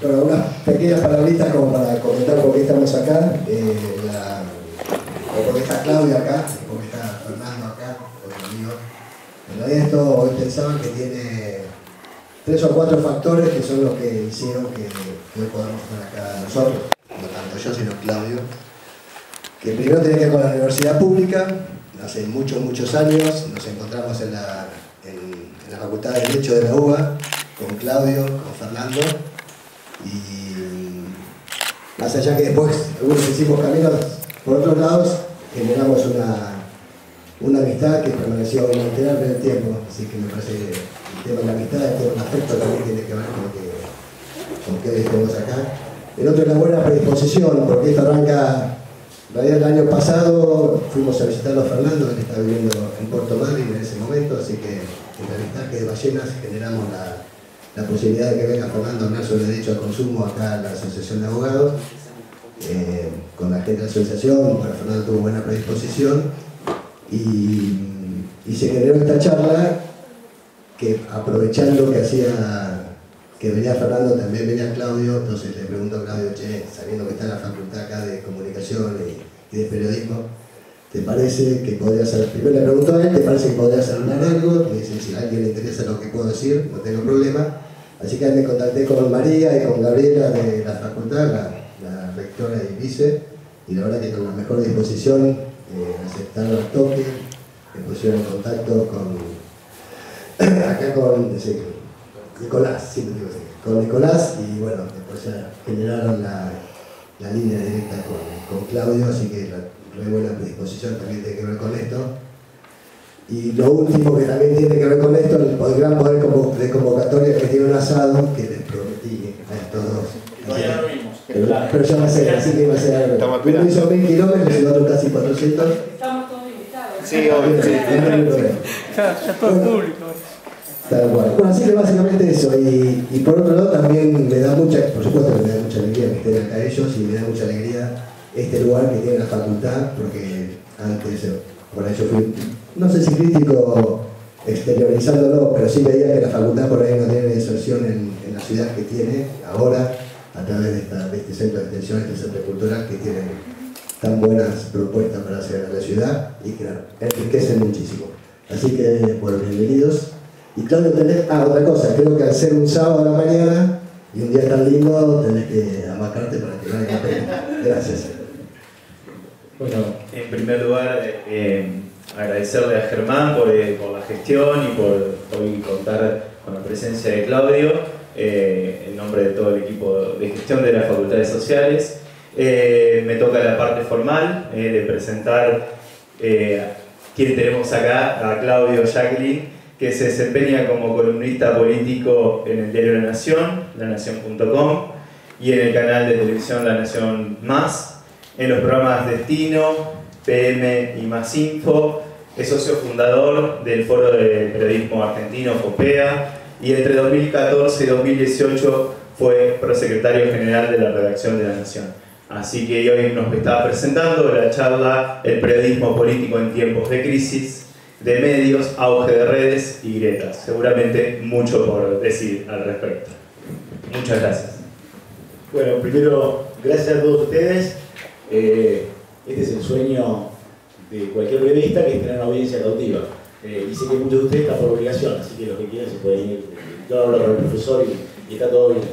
Bueno, unas pequeñas palabritas como para comentar por qué estamos acá, o por qué está Claudio acá, por qué está Fernando acá, otro amigo. En realidad esto hoy pensaban que tiene 3 o 4 factores que son los que hicieron que hoy podamos estar acá nosotros, no tanto yo sino Claudio. Que primero tiene que ver con la universidad pública. Hace muchos años nos encontramos en la Facultad de Derecho de la UBA, con Claudio, con Fernando, y más allá que después algunos hicimos caminos por otros lados, generamos una amistad que permaneció inalterable en el tiempo, así que me parece que el tema de la amistad, el tema del afecto también tiene que ver con que hoy estemos acá. El otro es la buena predisposición, porque esto arranca. En realidad el año pasado fuimos a visitarlo a Fernando, que está viviendo en Puerto Madryn en ese momento, así que en el Avistaje de Ballenas generamos la posibilidad de que venga Fernando a hablar sobre derecho al consumo acá en la Asociación de Abogados, con la gente de la asociación. Bueno, Fernando tuvo buena predisposición y se generó esta charla que, aprovechando que venía Fernando, también venía Claudio, entonces le pregunto a Claudio, che, sabiendo que está en la facultad acá de comunicación y de periodismo, ¿te parece que podría ser? Primero le pregunto a él, ¿te parece que podría hablar algo? Me dice, si a alguien le interesa lo que puedo decir, no tengo problema. Así que me contacté con María y con Gabriela de la facultad, la rectora y vice, y la verdad que con la mejor disposición aceptaron al toque, me pusieron en contacto con Nicolás, y bueno, después ya generaron la línea directa con Claudio, así que re buena predisposición también tiene que ver con esto. Y lo último que también tiene que ver con esto, el gran poder de convocatoria que tiene un asado, que les prometí a estos dos. Todavía no lo vimos. Pero ya va a ser, así que va a ser algo. Uno hizo 1000 kilómetros y el otro casi 400. Estamos todos invitados. Sí, obvio. Ya es todo público. Tal cual. Bueno, así que básicamente eso. Y por otro lado también me da por supuesto que me da mucha alegría que estén acá ellos, y me da mucha alegría este lugar que tiene la facultad, porque antes, por ahí yo fui, no sé si crítico exteriorizándolo, pero sí veía que la facultad por ahí no tiene inserción en la ciudad que tiene ahora, a través de este centro de extensión, este centro cultural, que tiene tan buenas propuestas para hacer a la ciudad y que enriquecen muchísimo. Así que, bueno, bienvenidos. Y Claudio, otra cosa, creo que al ser un sábado a la mañana y un día tan lindo, tenés que amacarte para que valga la pena. Gracias. Bueno, en primer lugar, agradecerle a Germán por la gestión y por hoy contar con la presencia de Claudio, en nombre de todo el equipo de gestión de las facultades sociales. Me toca la parte formal de presentar quién tenemos acá, a Claudio Jacqueline, que se desempeña como columnista político en el diario La Nación, lanación.com, y en el canal de televisión La Nación Más, en los programas Destino, PM y Más Info. Es socio fundador del Foro de Periodismo Argentino, FOPEA, y entre 2014 y 2018 fue prosecretario general de la redacción de La Nación. Así que hoy nos está presentando la charla El periodismo político en tiempos de crisis, de medios, auge de redes y grietas. Seguramente mucho por decir al respecto. Muchas gracias. Bueno, primero, gracias a todos ustedes. Este es el sueño de cualquier periodista, que es tener una audiencia cautiva. Y sé que muchos de ustedes están por obligación, así que los que quieran se pueden ir. Yo hablo con el profesor y está todo bien.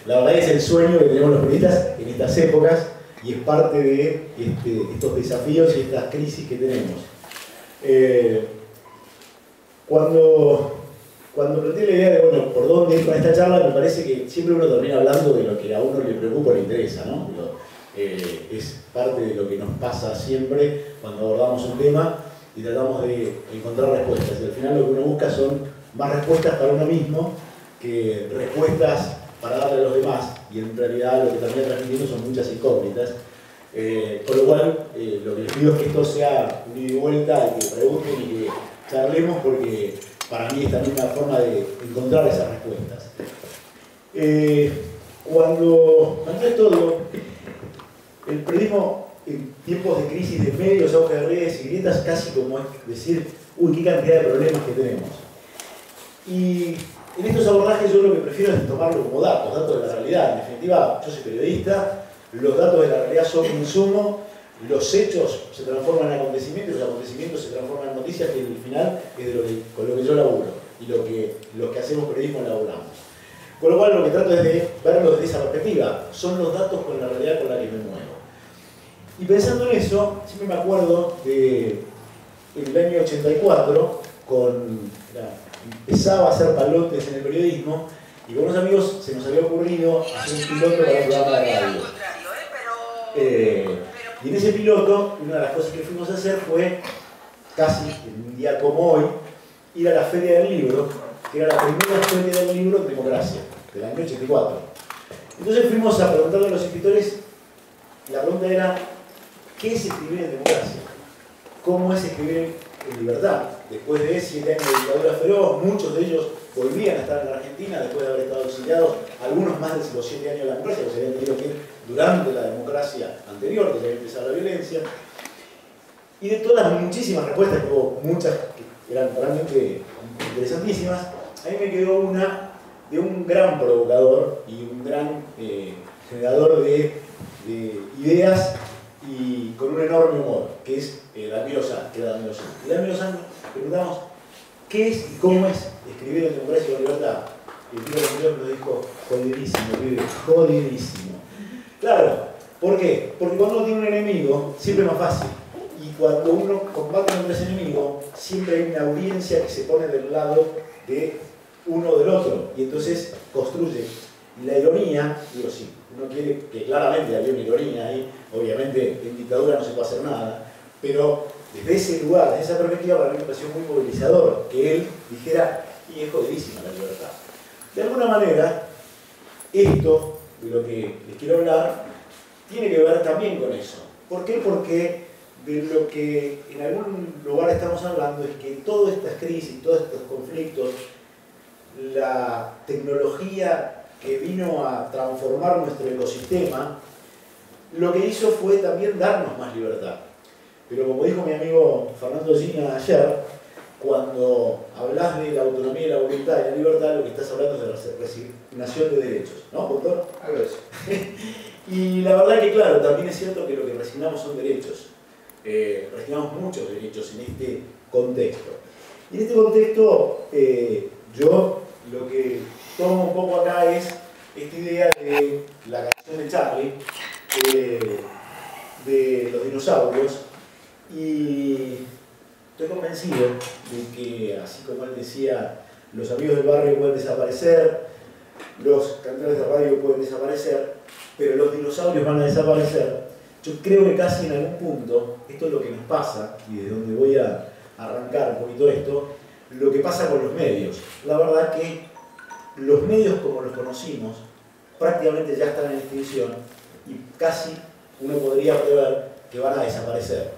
La verdad es el sueño que tenemos los periodistas en estas épocas, y es parte de estos desafíos y estas crisis que tenemos. Cuando planteé la idea de, bueno, por dónde ir con esta charla, me parece que siempre uno termina hablando de lo que a uno le preocupa o le interesa, ¿no? Es parte de lo que nos pasa siempre cuando abordamos un tema y tratamos de encontrar respuestas. Y al final lo que uno busca son más respuestas para uno mismo que respuestas para darle a los demás, y en realidad lo que termina transmitiendo son muchas incógnitas. Con lo cual, lo que les pido es que esto sea un ida y vuelta, y que pregunten y que charlemos, porque para mí es también una forma de encontrar esas respuestas. Cuando todo el periodismo en tiempos de crisis de medios, auge de redes y grietas, casi como es decir, uy, qué cantidad de problemas que tenemos. Y En estos abordajes yo lo que prefiero es tomarlo como datos, datos de la realidad. En definitiva, yo soy periodista, los datos de la realidad son un insumo, los hechos se transforman en acontecimientos, los acontecimientos se transforman en noticias, que al final es con lo que yo laburo y los que hacemos periodismo laburamos. Con lo cual lo que trato es de verlo desde esa perspectiva, son los datos con la realidad con la que me muevo. Y pensando en eso, siempre me acuerdo de el año 84, empezaba a hacer palotes en el periodismo, y con unos amigos se nos había ocurrido hacer un piloto para un programa de radio. Y en ese piloto, una de las cosas que fuimos a hacer fue, casi en un día como hoy, ir a la Feria del Libro, que era la primera Feria del Libro en democracia, del año 84. Entonces fuimos a preguntarle a los escritores, la pregunta era, ¿qué es escribir en democracia? ¿Cómo es escribir en libertad? Después de 7 años de dictadura feroz, muchos de ellos volvían a estar en la Argentina después de haber estado exiliados, algunos más de los 7 años de la democracia, que se habían tenido que ir durante la democracia anterior, que se había empezado la violencia. Y de todas las muchísimas respuestas, que hubo muchas que eran realmente interesantísimas, a mí me quedó una de un gran provocador y un gran generador de ideas y con un enorme humor, que es Dalmiro Sanz. Y Dalmiro Sanz preguntamos, ¿qué es y cómo es escribir en democracia y con libertad? Y el tío Dalmiro nos dijo, jodidísimo, pibe, jodidísimo. Claro, ¿por qué? Porque cuando uno tiene un enemigo, siempre es más fácil. Y cuando uno combate contra ese enemigo, siempre hay una audiencia que se pone del lado de uno o del otro. Y entonces construye. Y la ironía, digo, sí, uno quiere que claramente había una ironía ahí, obviamente en dictadura no se puede hacer nada, pero desde ese lugar, desde esa perspectiva, para mí me pareció muy movilizador que él dijera, y es jodidísima la libertad. De alguna manera, esto de lo que les quiero hablar tiene que ver también con eso. ¿Por qué? Porque de lo que en algún lugar estamos hablando es que todas estas crisis, todos estos conflictos, la tecnología que vino a transformar nuestro ecosistema, lo que hizo fue también darnos más libertad. Pero como dijo mi amigo Fernando Gina ayer, cuando hablas de la autonomía y la voluntad y la libertad, lo que estás hablando es de la resignación de derechos, ¿no, doctor? Algo de eso. Y la verdad que claro, también es cierto que lo que resignamos son derechos. Resignamos muchos derechos en este contexto. Y en este contexto, yo lo que tomo un poco acá es esta idea de la canción de Charlie, de los dinosaurios, y estoy convencido de que, así como él decía, los amigos del barrio pueden desaparecer, los cantantes de radio pueden desaparecer, pero los dinosaurios van a desaparecer. Yo creo que casi en algún punto, esto es lo que nos pasa, y de donde voy a arrancar un poquito esto, lo que pasa con los medios. La verdad que los medios como los conocimos prácticamente ya están en extinción y casi uno podría prever que van a desaparecer.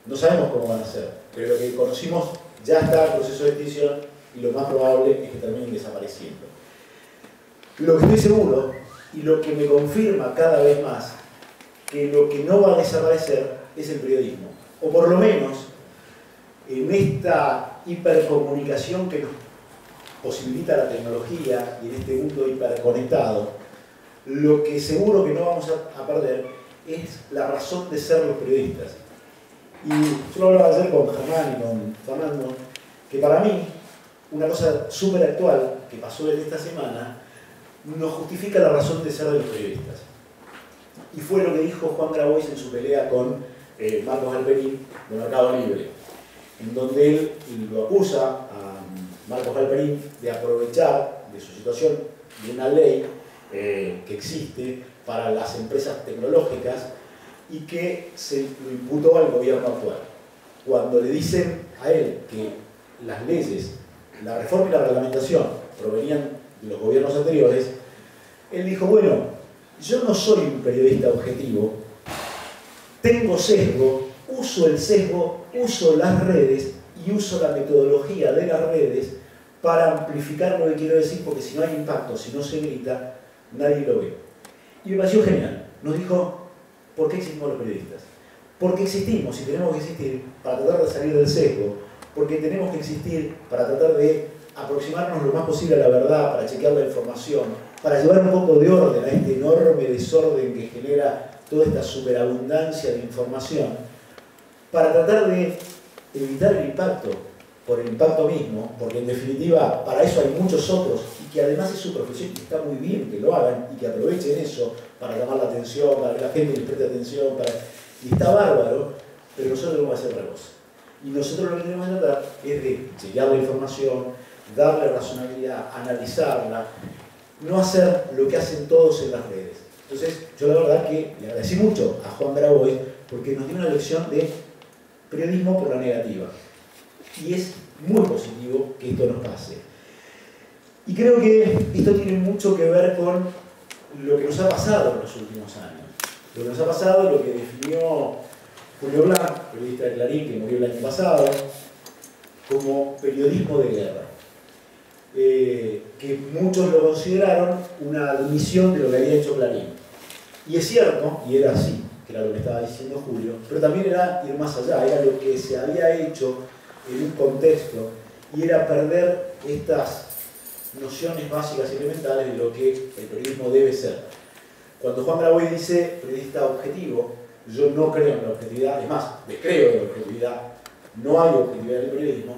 No sabemos cómo van a ser, pero lo que conocimos ya está en proceso de extinción y lo más probable es que terminen desapareciendo. Lo que estoy seguro y lo que me confirma cada vez más que lo que no va a desaparecer es el periodismo, o por lo menos en esta hipercomunicación que nos posibilita la tecnología y en este mundo hiperconectado, lo que seguro que no vamos a perder es la razón de ser los periodistas. Y yo lo hablaba ayer con Germán y con Fernando, que para mí, una cosa súper actual que pasó en esta semana, nos justifica la razón de ser de los periodistas. Y fue lo que dijo Juan Grabois en su pelea con Marcos Galperín de Mercado Libre, en donde él lo acusa a Marcos Galperín de aprovechar de su situación de una ley que existe para las empresas tecnológicas y que se lo imputó al gobierno actual. Cuando le dicen a él que las leyes, la reforma y la reglamentación provenían de los gobiernos anteriores, él dijo, bueno, yo no soy un periodista objetivo, tengo sesgo, uso el sesgo, uso las redes y uso la metodología de las redes para amplificar lo que quiero decir, porque si no hay impacto, si no se grita, nadie lo ve. Y me pareció genial. Nos dijo, ¿por qué existimos los periodistas? Porque existimos y tenemos que existir para tratar de salir del sesgo, porque tenemos que existir para tratar de aproximarnos lo más posible a la verdad, para chequear la información, para llevar un poco de orden a este enorme desorden que genera toda esta superabundancia de información, para tratar de evitar el impacto por el impacto mismo, porque en definitiva para eso hay muchos otros y que además es su profesión y está muy bien que lo hagan y que aprovechen eso para llamar la atención, para que la gente les preste atención, y está bárbaro, pero nosotros vamos a hacer otra cosa. Y nosotros lo que tenemos que tratar es de chequear la información, darle racionalidad, analizarla, no hacer lo que hacen todos en las redes. Entonces, yo la verdad que le agradecí mucho a Juan Grabois porque nos dio una lección de periodismo por la negativa. Y es muy positivo que esto nos pase. Y creo que esto tiene mucho que ver con lo que nos ha pasado en los últimos años. Lo que nos ha pasado, lo que definió Julio Blanc, periodista de Clarín que murió el año pasado, como periodismo de guerra. Que muchos lo consideraron una admisión de lo que había hecho Clarín. Y es cierto, y era así, que era lo que estaba diciendo Julio, pero también era ir más allá, era lo que se había hecho en un contexto, y era perder estas nociones básicas y elementales de lo que el periodismo debe ser. Cuando Juan Grabois dice periodista objetivo, yo no creo en la objetividad, es más, descreo de la objetividad, no hay objetividad en el periodismo,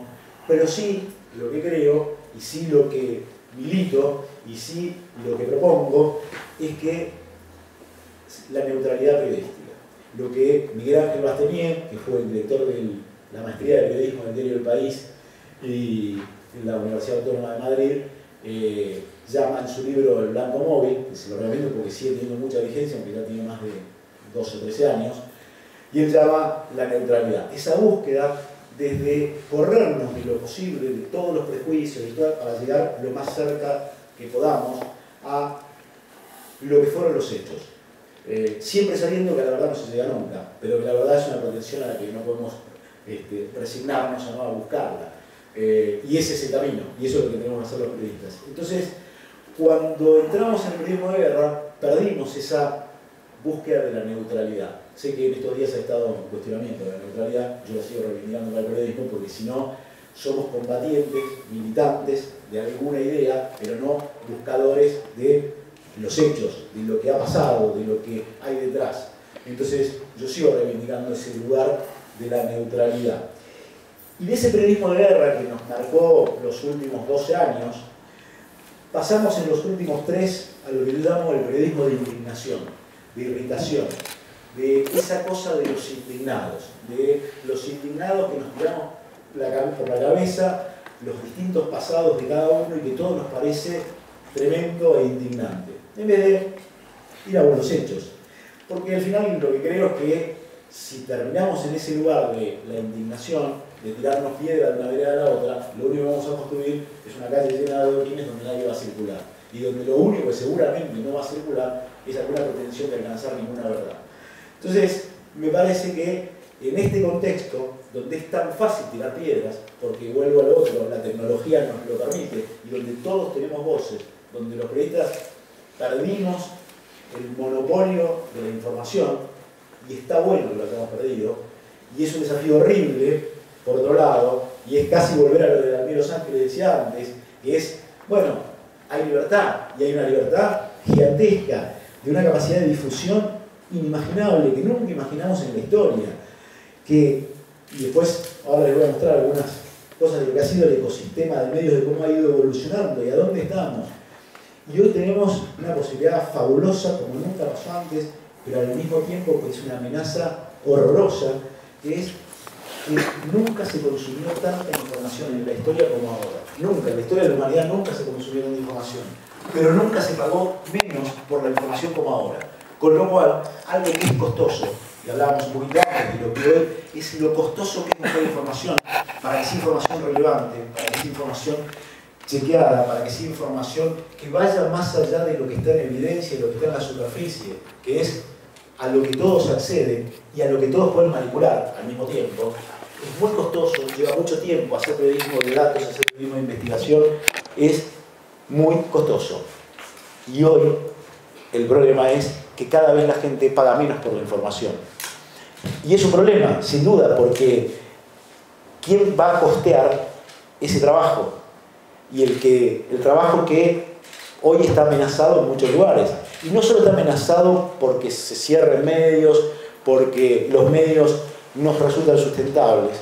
pero sí lo que creo, y sí lo que milito, y sí lo que propongo, es que la neutralidad periodística. Lo que Miguel Ángel Bastenier, que fue el director de la maestría de periodismo del diario El País y en la Universidad Autónoma de Madrid, llama en su libro El Blanco Móvil, que se lo recomiendo porque sigue teniendo mucha vigencia, aunque ya tiene más de 12 o 13 años, y él llama la neutralidad. Esa búsqueda desde corrernos de lo posible, de todos los prejuicios, para llegar lo más cerca que podamos a lo que fueron los hechos. Siempre sabiendo que a la verdad no se llega nunca, pero que la verdad es una pretensión a la que no podemos resignarnos a no buscarla. Y ese es el camino, y eso es lo que tenemos que hacer los periodistas. Entonces, cuando entramos en el periodismo de guerra, perdimos esa búsqueda de la neutralidad. Sé que en estos días ha estado en cuestionamiento de la neutralidad, yo la sigo reivindicando para el periodismo, porque si no, somos combatientes, militantes de alguna idea, pero no buscadores de los hechos, de lo que ha pasado, de lo que hay detrás. Entonces, yo sigo reivindicando ese lugar de la neutralidad. Y de ese periodismo de guerra que nos marcó los últimos 12 años, pasamos en los últimos 3 a lo que yo llamo el periodismo de indignación, de irritación, de esa cosa de los indignados que nos tiramos por la cabeza los distintos pasados de cada uno y que todo nos parece tremendo e indignante, en vez de ir a buenos hechos. Porque al final lo que creo es que si terminamos en ese lugar de la indignación, de tirarnos piedra de una vereda a la otra, lo único que vamos a construir es una calle llena de adoquines donde nadie va a circular. Y donde lo único que seguramente no va a circular es alguna pretensión de alcanzar ninguna verdad. Entonces, me parece que en este contexto, donde es tan fácil tirar piedras, porque vuelvo al otro, la tecnología nos lo permite, y donde todos tenemos voces, donde los periodistas perdimos el monopolio de la información, y está bueno que lo hayamos perdido, y es un desafío horrible, por otro lado, y es casi volver a lo de Daniel Los Ángeles decía antes, que es, bueno, hay libertad, y hay una libertad gigantesca, de una capacidad de difusión inimaginable, que nunca imaginamos en la historia, y después, ahora les voy a mostrar algunas cosas de lo que ha sido el ecosistema de medios, de cómo ha ido evolucionando y a dónde estamos. Y hoy tenemos una posibilidad fabulosa, como nunca pasó antes, pero al mismo tiempo que es una amenaza horrorosa, que es que nunca se consumió tanta información en la historia como ahora. Nunca, en la historia de la humanidad nunca se consumió tanta información, pero nunca se pagó menos por la información como ahora. Con lo cual, algo que es costoso, y hablábamos un poquito antes de lo que hoy es lo costoso que es buscar información, para que sea información relevante, para que sea información chequeada, para que sea información que vaya más allá de lo que está en evidencia y lo que está en la superficie, que es a lo que todos acceden y a lo que todos pueden manipular al mismo tiempo. Es muy costoso, lleva mucho tiempo hacer periodismo de datos, hacer periodismo de investigación, es muy costoso. Y hoy el problema es que cada vez la gente paga menos por la información. Y es un problema, sin duda, porque ¿quién va a costear ese trabajo? y el trabajo que hoy está amenazado en muchos lugares. Y no solo está amenazado porque se cierren medios, porque los medios no resultan sustentables,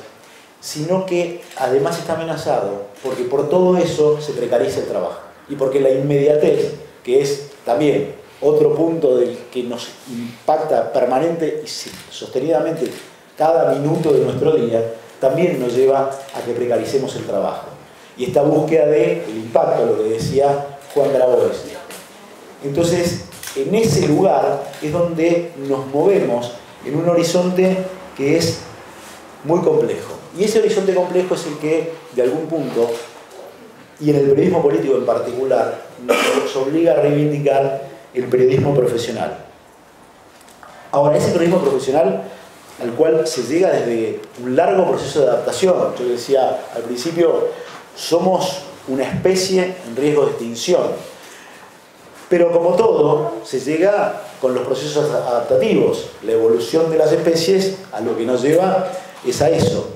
sino que además está amenazado porque por todo eso se precariza el trabajo. Y porque la inmediatez, que es también otro punto del que nos impacta permanente y sostenidamente cada minuto de nuestro día, también nos lleva a que precaricemos el trabajo. Y esta búsqueda del impacto, lo que decía Juan Grabois. Entonces, en ese lugar es donde nos movemos en un horizonte que es muy complejo. Y ese horizonte complejo es el que, de algún punto, y en el periodismo político en particular, nos obliga a reivindicar el periodismo profesional. Ahora, ese periodismo profesional al cual se llega desde un largo proceso de adaptación. Yo decía al principio, somos una especie en riesgo de extinción. Pero como todo, se llega con los procesos adaptativos. La evolución de las especies a lo que nos lleva es a eso.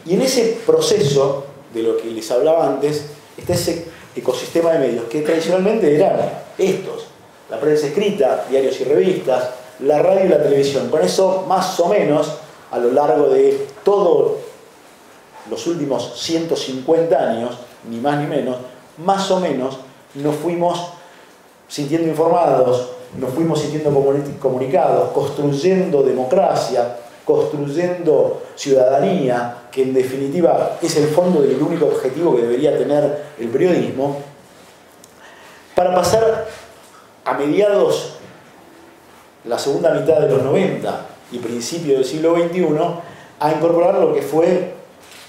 Y en ese proceso, de lo que les hablaba antes, está ese ecosistema de medios que tradicionalmente eran estos: la prensa escrita, diarios y revistas, la radio y la televisión. Con eso, más o menos, a lo largo de todos los últimos 150 años, ni más ni menos, más o menos nos fuimos sintiendo informados, nos fuimos sintiendo comunicados, construyendo democracia, construyendo ciudadanía, que en definitiva es el fondo y el único objetivo que debería tener el periodismo, para pasar a mediados, la segunda mitad de los 90 y principios del siglo XXI, a incorporar lo que fue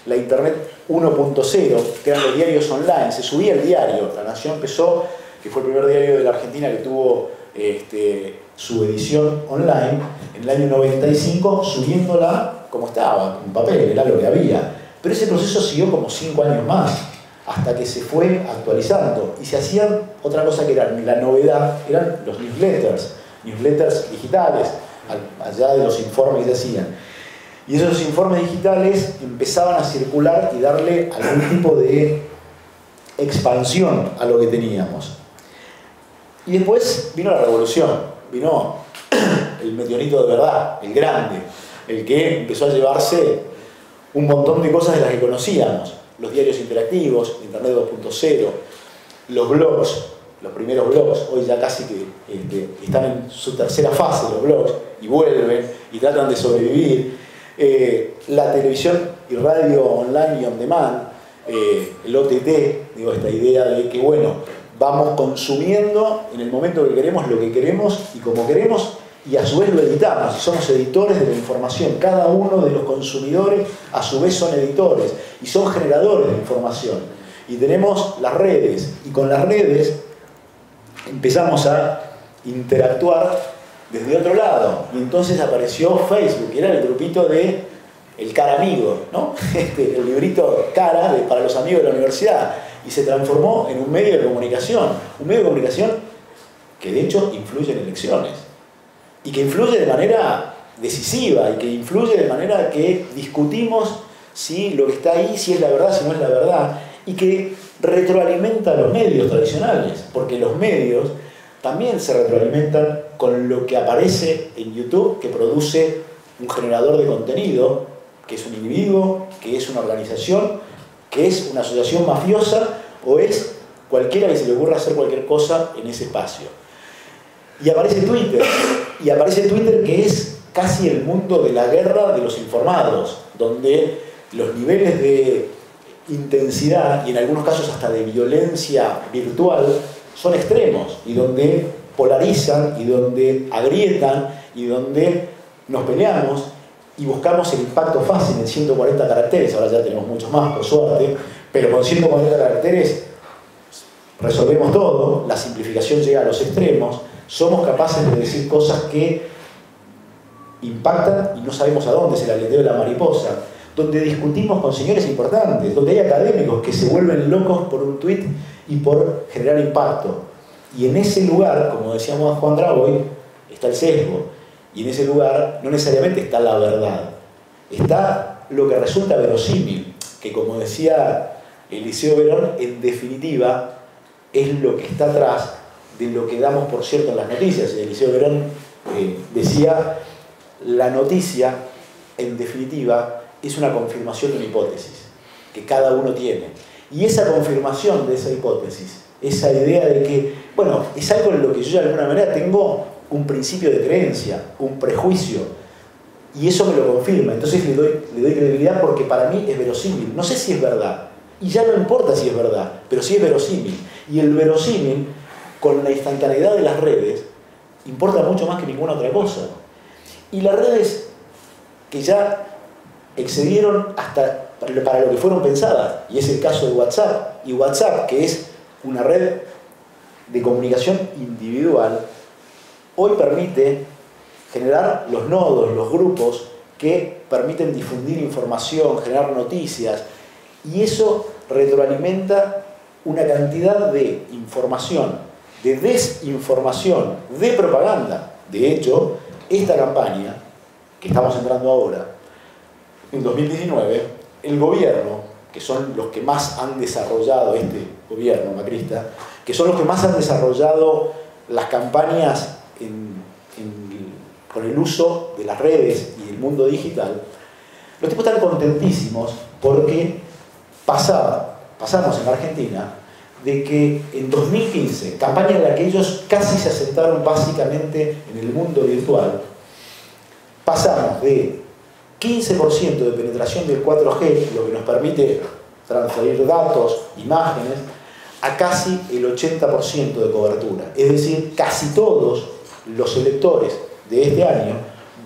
la Internet 1.0, que eran los diarios online. Se subía el diario. La Nación empezó, que fue el primer diario de la Argentina que tuvo su edición online en el año 95, subiéndola como estaba, en papel, era lo que había. Pero ese proceso siguió como 5 años más, hasta que se fue actualizando. Y se hacían otra cosa que era la novedad, eran los newsletters digitales, allá de los informes que se hacían. Y esos informes digitales empezaban a circular y darle algún tipo de expansión a lo que teníamos. Y después vino la revolución, vino el meteorito de verdad, el grande, el que empezó a llevarse un montón de cosas de las que conocíamos. Los diarios interactivos, Internet 2.0, los blogs, los primeros blogs, hoy ya casi que están en su tercera fase los blogs, y vuelven, y tratan de sobrevivir. La televisión y radio online y on demand, el OTT, digo, esta idea de que, bueno, vamos consumiendo en el momento que queremos lo que queremos y como queremos, y a su vez lo editamos, y somos editores de la información. Cada uno de los consumidores a su vez son editores y son generadores de información. Y tenemos las redes, y con las redes empezamos a interactuar desde otro lado. Y entonces apareció Facebook, que era el grupito de el cara amigo, ¿no? El librito cara para los amigos de la universidad. Y se transformó en un medio de comunicación. Un medio de comunicación que de hecho influye en elecciones. Y que influye de manera decisiva, y que influye de manera que discutimos si lo que está ahí, si es la verdad, si no es la verdad. Y que retroalimenta a los medios tradicionales, porque los medios también se retroalimentan con lo que aparece en YouTube, que produce un generador de contenido, que es un individuo, que es una organización, que es una asociación mafiosa, o es cualquiera que se le ocurra hacer cualquier cosa en ese espacio. Y aparece Twitter, que es casi el mundo de la guerra de los informados, donde los niveles de intensidad, y en algunos casos hasta de violencia virtual, son extremos, y donde polarizan, y donde agrietan, y donde nos peleamos, y buscamos el impacto fácil en 140 caracteres, ahora ya tenemos muchos más, por suerte, pero con 140 caracteres resolvemos todo, la simplificación llega a los extremos, somos capaces de decir cosas que impactan y no sabemos a dónde, es el aleteo de la mariposa, donde discutimos con señores importantes, donde hay académicos que se vuelven locos por un tuit y por generar impacto. Y en ese lugar, como decíamos a Juan Grabois, está el sesgo. Y en ese lugar no necesariamente está la verdad. Está lo que resulta verosímil, que como decía El Liceo Verón, en definitiva, es lo que está atrás de lo que damos por cierto en las noticias. El Liceo Verón decía, la noticia, en definitiva, es una confirmación de una hipótesis que cada uno tiene. Y esa confirmación de esa hipótesis, esa idea de que, bueno, es algo en lo que yo de alguna manera tengo un principio de creencia, un prejuicio, y eso me lo confirma. Entonces le doy credibilidad porque para mí es verosímil. No sé si es verdad, y ya no importa si es verdad, pero sí es verosímil. Y el verosímil, con la instantaneidad de las redes, importa mucho más que ninguna otra cosa. Y las redes que ya excedieron hasta para lo que fueron pensadas, y es el caso de WhatsApp. Y WhatsApp, que es una red de comunicación individual, hoy permite generar los nodos, los grupos que permiten difundir información, generar noticias, y eso retroalimenta una cantidad de información, de desinformación, de propaganda. De hecho, esta campaña que estamos entrando ahora, en 2019, el gobierno, que son los que más han desarrollado, este gobierno macrista, que son los que más han desarrollado las campañas con el uso de las redes y el mundo digital, los tipos están contentísimos porque pasamos en Argentina de que en 2015, campaña en la que ellos casi se asentaron básicamente en el mundo virtual, pasamos de 15% de penetración del 4G, lo que nos permite transferir datos, imágenes, a casi el 80% de cobertura. Es decir, casi todos los electores de este año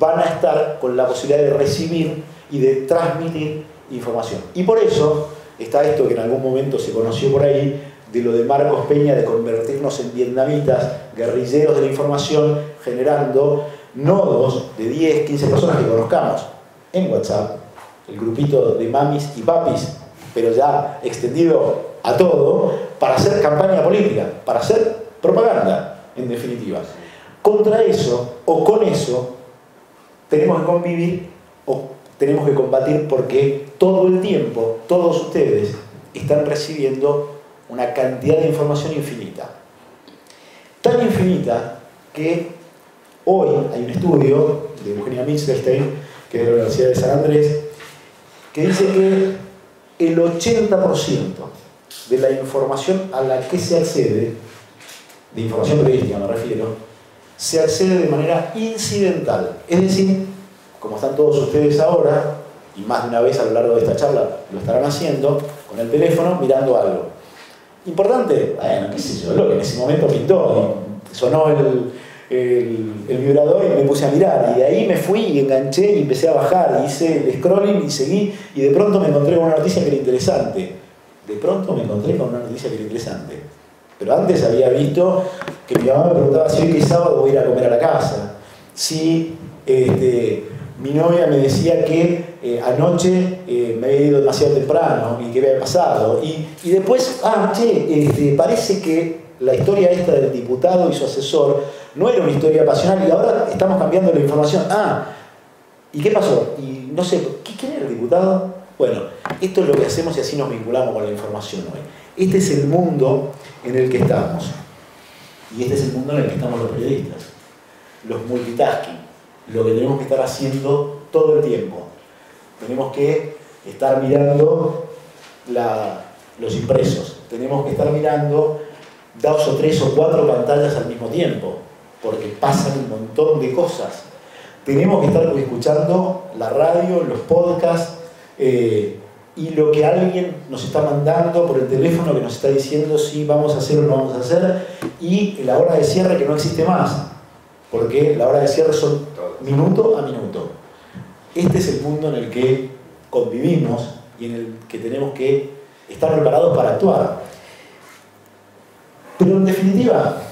van a estar con la posibilidad de recibir y de transmitir información. Y por eso está esto que en algún momento se conoció por ahí, de lo de Marcos Peña, de convertirnos en vietnamitas, guerrilleros de la información, generando nodos de 10, 15 personas que conozcamos en WhatsApp, el grupito de mamis y papis, pero ya extendido a todo, para hacer campaña política, para hacer propaganda, en definitiva. Contra eso, o con eso, tenemos que convivir o tenemos que combatir, porque todo el tiempo, todos ustedes están recibiendo una cantidad de información infinita. Tan infinita que hoy hay un estudio de Eugenia Mitzelstein, que es de la Universidad de San Andrés, que dice que el 80% de la información a la que se accede, de información periodística me refiero, se accede de manera incidental. Es decir, como están todos ustedes ahora, y más de una vez a lo largo de esta charla lo estarán haciendo, con el teléfono mirando algo. Importante, bueno, qué sé yo, lo que en ese momento pintó, sonó el vibrador y me puse a mirar, y de ahí me fui y enganché y empecé a bajar, y hice el scrolling y seguí, y de pronto me encontré con una noticia que era interesante. Pero antes había visto que mi mamá me preguntaba si hoy que es sábado voy a ir a comer a la casa, si mi novia me decía que anoche me había ido demasiado temprano y que había pasado, y después, parece que la historia esta del diputado y su asesor no era una historia pasional y ahora estamos cambiando la información. ¿Y qué pasó? Y no sé, ¿quién era el diputado? Bueno, esto es lo que hacemos y así nos vinculamos con la información hoy. Este es el mundo en el que estamos. Y este es el mundo en el que estamos los periodistas. Los multitasking. Lo que tenemos que estar haciendo todo el tiempo. Tenemos que estar mirando los impresos. Tenemos que estar mirando 2 o 3 o 4 pantallas al mismo tiempo. Porque pasan un montón de cosas. Tenemos que estar escuchando la radio, los podcasts, y lo que alguien nos está mandando por el teléfono que nos está diciendo si vamos a hacer o no vamos a hacer, y la hora de cierre que no existe más, porque la hora de cierre son minuto a minuto. Este es el mundo en el que convivimos y en el que tenemos que estar preparados para actuar. Pero en definitiva,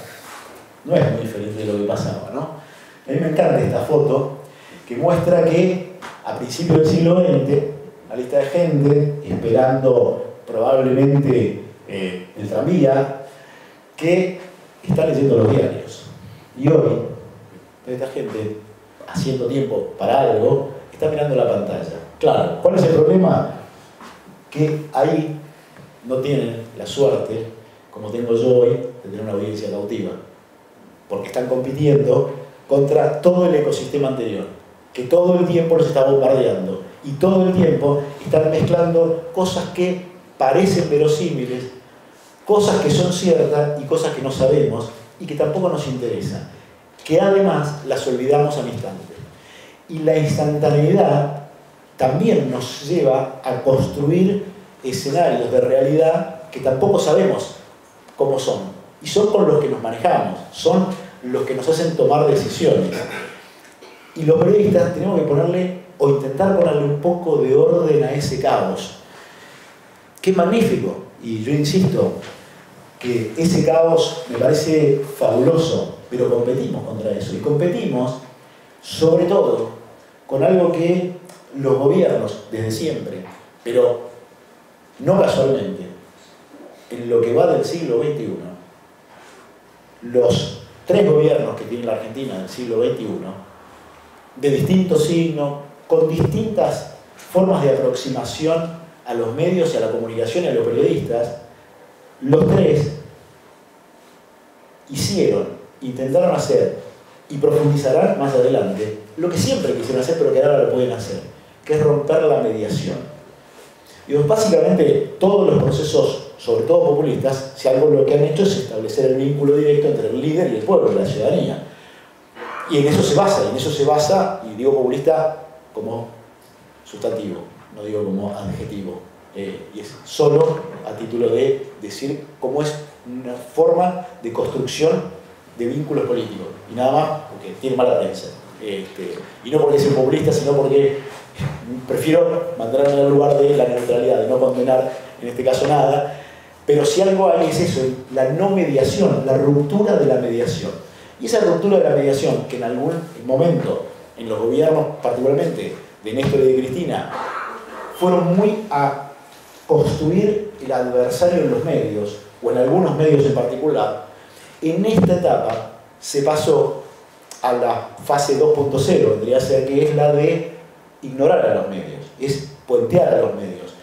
no es muy diferente de lo que pasaba, ¿no? A mí me encanta esta foto que muestra que a principios del siglo XX, una lista de gente esperando probablemente el tranvía, que está leyendo los diarios. Y hoy, esta gente, haciendo tiempo para algo, está mirando la pantalla. Claro, ¿cuál es el problema? Que hay no tienen la suerte, como tengo yo hoy, de tener una audiencia cautiva, porque están compitiendo contra todo el ecosistema anterior, que todo el tiempo los está bombardeando y todo el tiempo están mezclando cosas que parecen verosímiles, cosas que son ciertas y cosas que no sabemos y que tampoco nos interesan, que además las olvidamos al instante. Y la instantaneidad también nos lleva a construir escenarios de realidad que tampoco sabemos cómo son. Y son con los que nos manejamos, son los que nos hacen tomar decisiones. Y los periodistas tenemos que ponerle, o intentar ponerle un poco de orden a ese caos. ¡Qué magnífico! Y yo insisto que ese caos me parece fabuloso, pero competimos contra eso. Y competimos, sobre todo, con algo que los gobiernos, desde siempre, pero no casualmente, en lo que va del siglo XXI, los 3 gobiernos que tiene la Argentina del siglo XXI, de distintos signos, con distintas formas de aproximación a los medios y a la comunicación y a los periodistas, los 3 hicieron, intentaron hacer y profundizarán más adelante lo que siempre quisieron hacer pero que ahora lo pueden hacer, que es romper la mediación. Y básicamente todos los procesos, sobre todo populistas, si algo lo que han hecho es establecer el vínculo directo entre el líder y el pueblo, la ciudadanía. Y en eso se basa, y digo populista como sustantivo, no digo como adjetivo. Y es solo a título de decir cómo es una forma de construcción de vínculos políticos. Y nada más porque tiene mala prensa. Y no porque sea populista, sino porque prefiero mantenerme en el lugar de la neutralidad, de no condenar en este caso nada. Pero si algo hay es eso, la no mediación, la ruptura de la mediación. Y esa ruptura de la mediación, que en algún momento, en los gobiernos particularmente de Néstor y de Cristina, fueron muy a construir el adversario en los medios, o en algunos medios en particular, en esta etapa se pasó a la fase 2.0, vendría a ser que es la de ignorar a los medios, es puentear a los medios,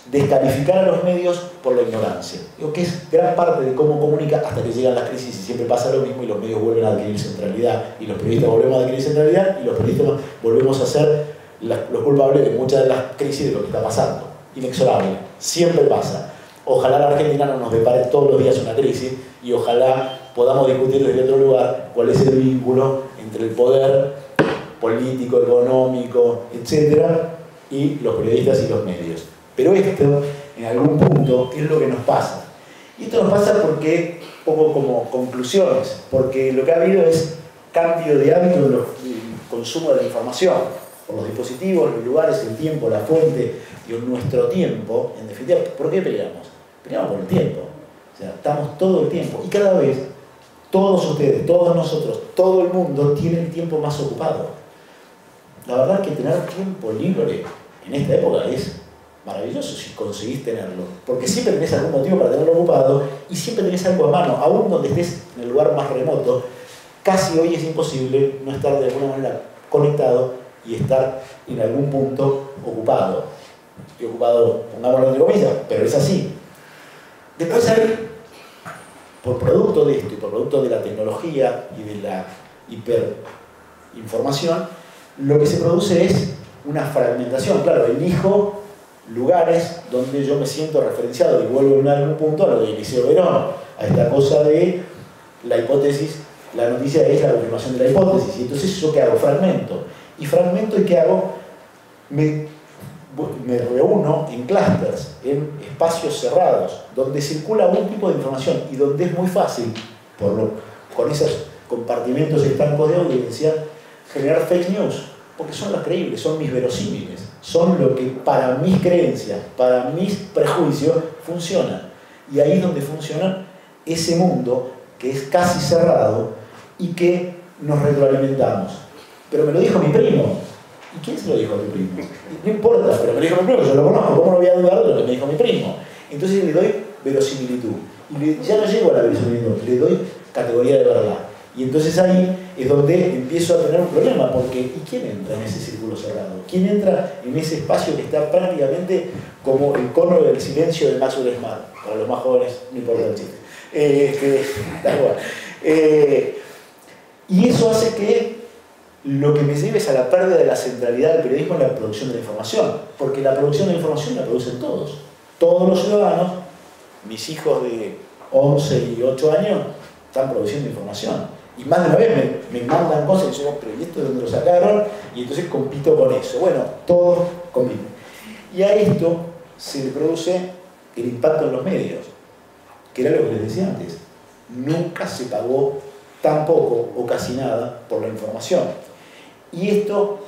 descalificar a los medios por la ignorancia. Digo que es gran parte de cómo comunica hasta que llegan las crisis y siempre pasa lo mismo y los medios vuelven a adquirir centralidad y los periodistas volvemos a adquirir centralidad y los periodistas volvemos a ser los culpables de muchas de las crisis de lo que está pasando. Inexorable, siempre pasa. Ojalá la Argentina no nos depare todos los días una crisis y ojalá podamos discutir desde otro lugar cuál es el vínculo entre el poder político, económico, etcétera, y los periodistas y los medios. Pero esto, en algún punto, es lo que nos pasa. Y esto nos pasa porque, poco como conclusiones, porque lo que ha habido es cambio de hábito en el consumo de la información, por los dispositivos, los lugares, el tiempo, la fuente, y nuestro tiempo, en definitiva. ¿Por qué peleamos? Peleamos por el tiempo. O sea, estamos todo el tiempo. Y cada vez, todos ustedes, todos nosotros, todo el mundo tiene el tiempo más ocupado. La verdad es que tener tiempo libre en esta época es maravilloso si conseguís tenerlo, porque siempre tenés algún motivo para tenerlo ocupado y siempre tenés algo a mano, aún donde estés en el lugar más remoto. Casi hoy es imposible no estar de alguna manera conectado y estar en algún punto ocupado. Y ocupado, pongámoslo entre comillas, pero es así. Después hay, por producto de esto y por producto de la tecnología y de la hiperinformación, lo que se produce es una fragmentación. Claro, elijo lugares donde yo me siento referenciado y vuelvo en algún punto a lo de Eliseo Verón, a esta cosa de la hipótesis, la noticia es la confirmación de la hipótesis, y entonces ¿yo qué hago? Fragmento. Y fragmento, ¿y qué hago? Me reúno en clústeres, en espacios cerrados, donde circula un tipo de información y donde es muy fácil, con esos compartimentos estancos de audiencia, generar fake news, porque son las creíbles, son mis verosímiles, son lo que para mis creencias, para mis prejuicios, funcionan. Y ahí es donde funciona ese mundo que es casi cerrado y que nos retroalimentamos. Pero me lo dijo mi primo. ¿Y quién se lo dijo a tu primo? No importa, pero me lo dijo mi primo, yo lo conozco, ¿cómo no voy a dudar de lo que me dijo mi primo? Entonces le doy verosimilitud. Y ya no llego a la verosimilitud, le doy categoría de verdad. Y entonces ahí es donde empiezo a tener un problema, porque ¿y quién entra en ese círculo cerrado? ¿Quién entra en ese espacio que está prácticamente como el cono del silencio de Maxwell Smart? Para los más jóvenes, no importa el chiste. Da igual. Y eso hace que lo que me lleve es a la pérdida de la centralidad del periodismo en la producción de la información, porque la producción de la información la producen todos. Todos los ciudadanos, mis hijos de 11 y 8 años, están produciendo información. Y más de una vez me mandan cosas y yo, pero ¿y esto de dónde lo sacaron? Y entonces compito con eso. Bueno, todos compiten. Y a esto se le produce el impacto en los medios, que era lo que les decía antes. Nunca se pagó tan poco o casi nada por la información. Y esto,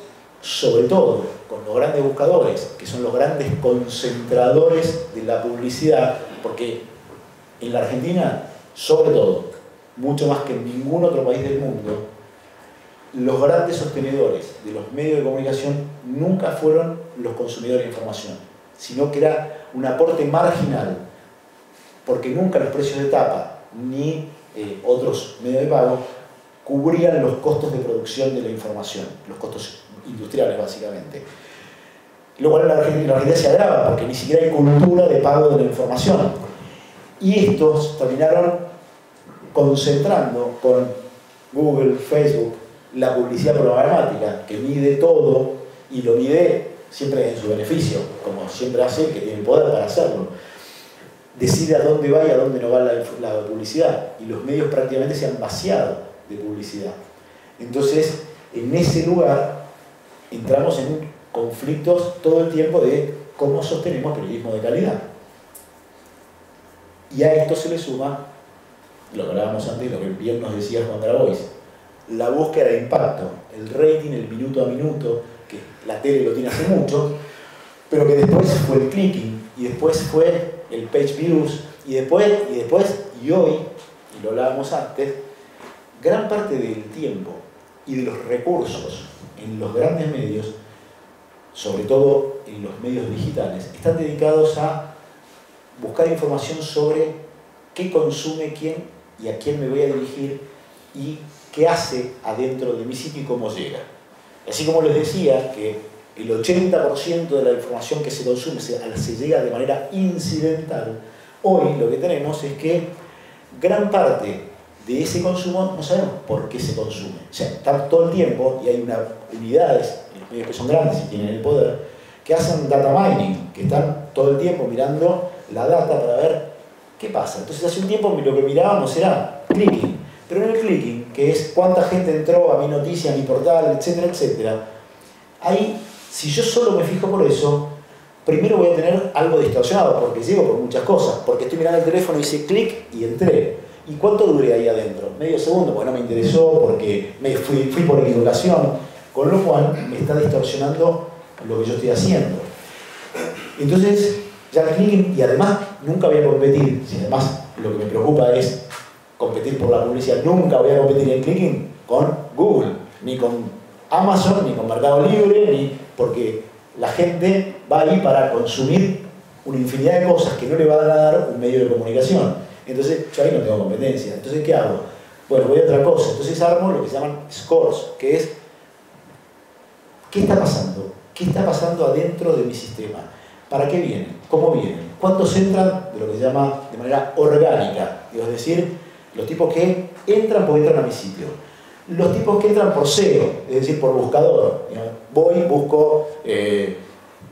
sobre todo, con los grandes buscadores, que son los grandes concentradores de la publicidad, porque en la Argentina, sobre todo, mucho más que en ningún otro país del mundo, los grandes sostenedores de los medios de comunicación nunca fueron los consumidores de información, sino que era un aporte marginal, porque nunca los precios de tapa ni otros medios de pago cubrían los costos de producción de la información, los costos industriales básicamente. Lo cual en la Argentina se agrava, porque ni siquiera hay cultura de pago de la información. Y estos terminaron concentrando con Google, Facebook, la publicidad programática, que mide todo y lo mide siempre en su beneficio, como siempre hace el que tiene el poder para hacerlo. Decide a dónde va y a dónde no va la publicidad, y los medios prácticamente se han vaciado de publicidad. Entonces, en ese lugar entramos en conflictos todo el tiempo de cómo sostenemos periodismo de calidad. Y a esto se le suma lo que hablábamos antes, lo que bien nos decía Juan Grabois, la búsqueda de impacto, el rating, el minuto a minuto, que la tele lo tiene hace mucho, pero que después fue el clicking, y después fue el page views, y hoy, y lo hablábamos antes, gran parte del tiempo y de los recursos en los grandes medios, sobre todo en los medios digitales, están dedicados a buscar información sobre qué consume quién y a quién me voy a dirigir y qué hace adentro de mi sitio y cómo llega. Así como les decía que el 80% de la información que se consume se llega de manera incidental, hoy lo que tenemos es que gran parte de ese consumo no sabemos por qué se consume. O sea, está todo el tiempo y hay unidades, los medios que son grandes y tienen el poder, que hacen data mining, que están todo el tiempo mirando la data para ver qué pasa. Entonces hace un tiempo lo que mirábamos era clicking, pero no el clicking, que es cuánta gente entró a mi noticia, a mi portal, etcétera, etcétera. Ahí, si yo solo me fijo por eso, primero voy a tener algo distorsionado, porque llego por muchas cosas, porque estoy mirando el teléfono, hice clic y entré. ¿Y cuánto duré ahí adentro? Medio segundo, porque no me interesó, porque me fui por equivocación, con lo cual me está distorsionando lo que yo estoy haciendo. Entonces, ya el clicking, y además nunca voy a competir, si además lo que me preocupa es competir por la publicidad, nunca voy a competir en clicking con Google, ni con Amazon, ni con Mercado Libre, ni porque la gente va ahí para consumir una infinidad de cosas que no le va a dar un medio de comunicación. Entonces yo ahí no tengo competencia. Entonces, ¿qué hago? Bueno, voy a otra cosa. Entonces armo lo que se llaman scores, que es ¿qué está pasando? ¿Qué está pasando adentro de mi sistema? ¿Para qué vienen? ¿Cómo vienen? ¿Cuántos entran de lo que se llama de manera orgánica? Es decir, los tipos que entran porque entran a mi sitio. Los tipos que entran por SEO, es decir, por buscador. Voy, busco,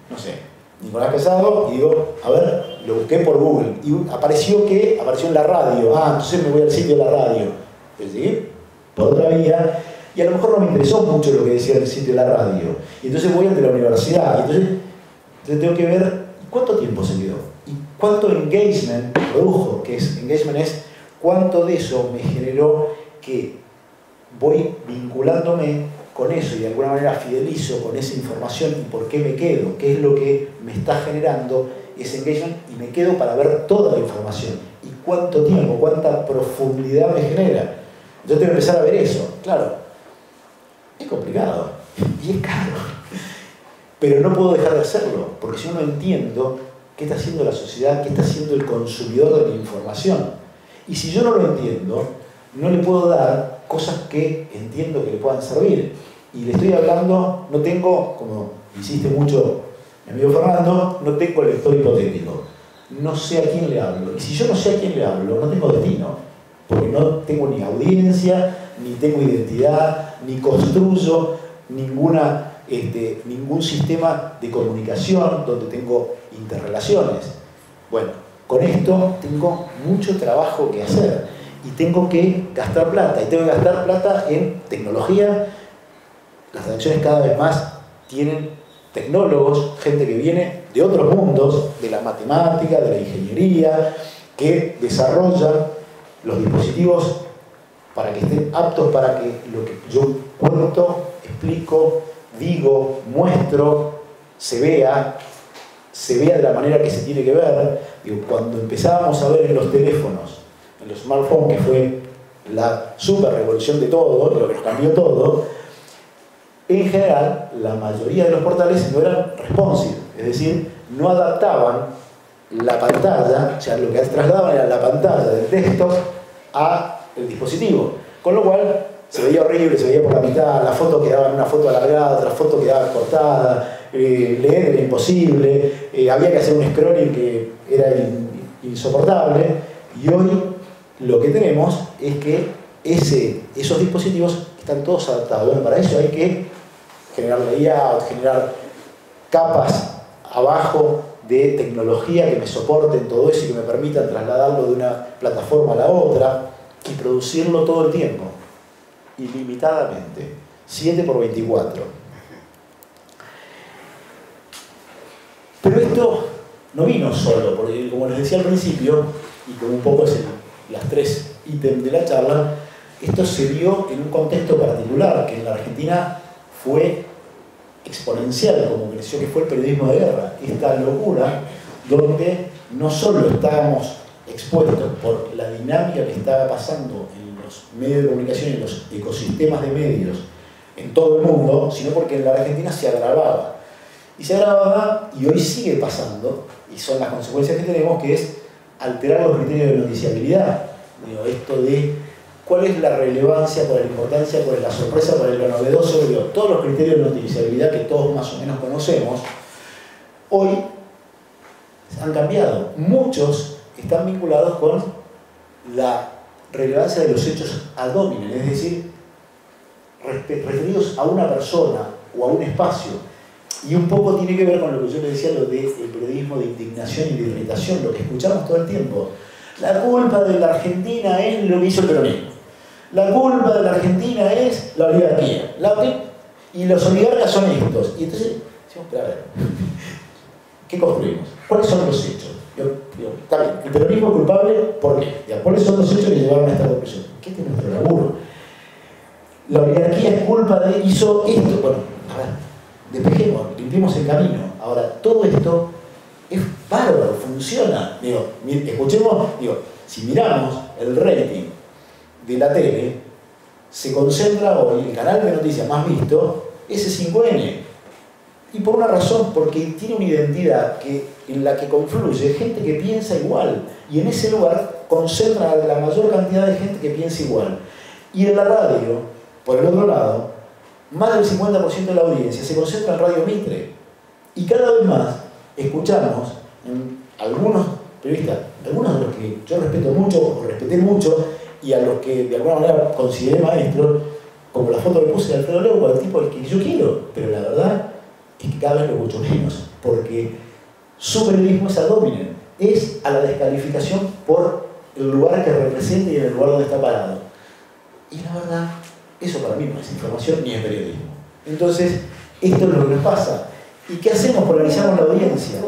no sé, Nicolás Pesado, y digo, a ver, lo busqué por Google. Y apareció en la radio. Ah, entonces me voy al sitio de la radio. Es decir, por otra vía. Y a lo mejor no me interesó mucho lo que decía el sitio de la radio. Y entonces voy al de la universidad. Y entonces tengo que ver cuánto tiempo se quedó. Y cuánto engagement produjo. Engagement es cuánto de eso me generó que voy vinculándome con eso y de alguna manera fidelizo con esa información y por qué me quedo, qué es lo que me está generando ese engagement y me quedo para ver toda la información y cuánto tiempo, cuánta profundidad me genera. Yo tengo que empezar a ver eso. Claro, es complicado y es caro, pero no puedo dejar de hacerlo porque si no entiendo qué está haciendo la sociedad, qué está haciendo el consumidor de la información. Y si yo no lo entiendo, no le puedo dar cosas que entiendo que le puedan servir. Y le estoy hablando, no tengo, como insiste mucho mi amigo Fernando, no tengo lector hipotético. No sé a quién le hablo. Y si yo no sé a quién le hablo, no tengo destino. Porque no tengo ni audiencia, ni tengo identidad, ni construyo ningún sistema de comunicación donde tengo interrelaciones. Bueno, con esto tengo mucho trabajo que hacer y tengo que gastar plata. Y tengo que gastar plata en tecnología. Las redacciones cada vez más tienen tecnólogos, gente que viene de otros mundos, de la matemática, de la ingeniería, que desarrollan los dispositivos para que estén aptos para que lo que yo cuento, explico, digo, muestro, se vea de la manera que se tiene que ver. Digo, cuando empezábamos a ver en los teléfonos, en los smartphones, que fue la super revolución de todo, lo que nos cambió todo, en general, la mayoría de los portales no eran responsive, es decir, no adaptaban la pantalla, o sea, lo que trasladaban era la pantalla del desktop al dispositivo, con lo cual se veía horrible, se veía por la mitad, la foto quedaba en una foto alargada, otra foto quedaba cortada, leer era imposible, había que hacer un scrolling que era insoportable, y hoy lo que tenemos es que esos dispositivos están todos adaptados. Bueno, para eso hay que generar layout, generar capas abajo de tecnología que me soporten todo eso y que me permitan trasladarlo de una plataforma a la otra y producirlo todo el tiempo, ilimitadamente, 7×24. Pero esto no vino solo, porque como les decía al principio, y como un poco es las 3 ítems de la charla, esto se dio en un contexto particular, que en la Argentina fue exponencial, como creció, que fue el periodismo de guerra. Esta locura donde no solo estábamos expuestos por la dinámica que estaba pasando en los medios de comunicación y en los ecosistemas de medios en todo el mundo, sino porque en la Argentina se agravaba. Y se agravaba, y hoy sigue pasando, y son las consecuencias que tenemos, que es alterar los criterios de noticiabilidad. Digo, esto de cuál es la relevancia, cuál es la importancia, cuál es la sorpresa, cuál es lo novedoso, digo, todos los criterios de noticiabilidad que todos más o menos conocemos, hoy han cambiado. Muchos están vinculados con la relevancia de los hechos ad hominem, es decir, referidos a una persona o a un espacio. Y un poco tiene que ver con lo que yo le decía, lo del periodismo de indignación y de irritación, lo que escuchamos todo el tiempo. La culpa de la Argentina es lo que hizo el peronismo. La culpa de la Argentina es la oligarquía. Y los oligarcas son estos. Y entonces, decimos, pero a ver, ¿qué construimos? ¿Cuáles son los hechos? Está bien, el peronismo es culpable, ¿por qué? ¿Cuáles son los hechos que llevaron a esta conclusión? ¿Qué es nuestro laburo? La oligarquía es culpa de, hizo esto. Bueno, a ver, despejemos, limpiemos el camino. Ahora, todo esto es bárbaro, funciona. Digo, escuchemos, si miramos el rating de la tele, se concentra hoy, el canal de noticias más visto es C5N. Y por una razón, porque tiene una identidad en la que confluye gente que piensa igual. Y en ese lugar concentra la mayor cantidad de gente que piensa igual. Y en la radio, por el otro lado, más del 50% de la audiencia se concentra en Radio Mitre. Y cada vez más escuchamos en algunos periodistas, algunos de los que yo respeto mucho, o respeté mucho, y a los que de alguna manera consideré maestros, como la foto que puse de Alfredo Leuco, el tipo al que yo quiero, pero la verdad es que cada vez lo escucho menos, porque su periodismo es ad hominem, es a la descalificación por el lugar que representa y en el lugar donde está parado. Y la verdad, eso para mí no es información ni es periodismo. Entonces, esto es lo que nos pasa. ¿Y qué hacemos? Polarizamos la audiencia.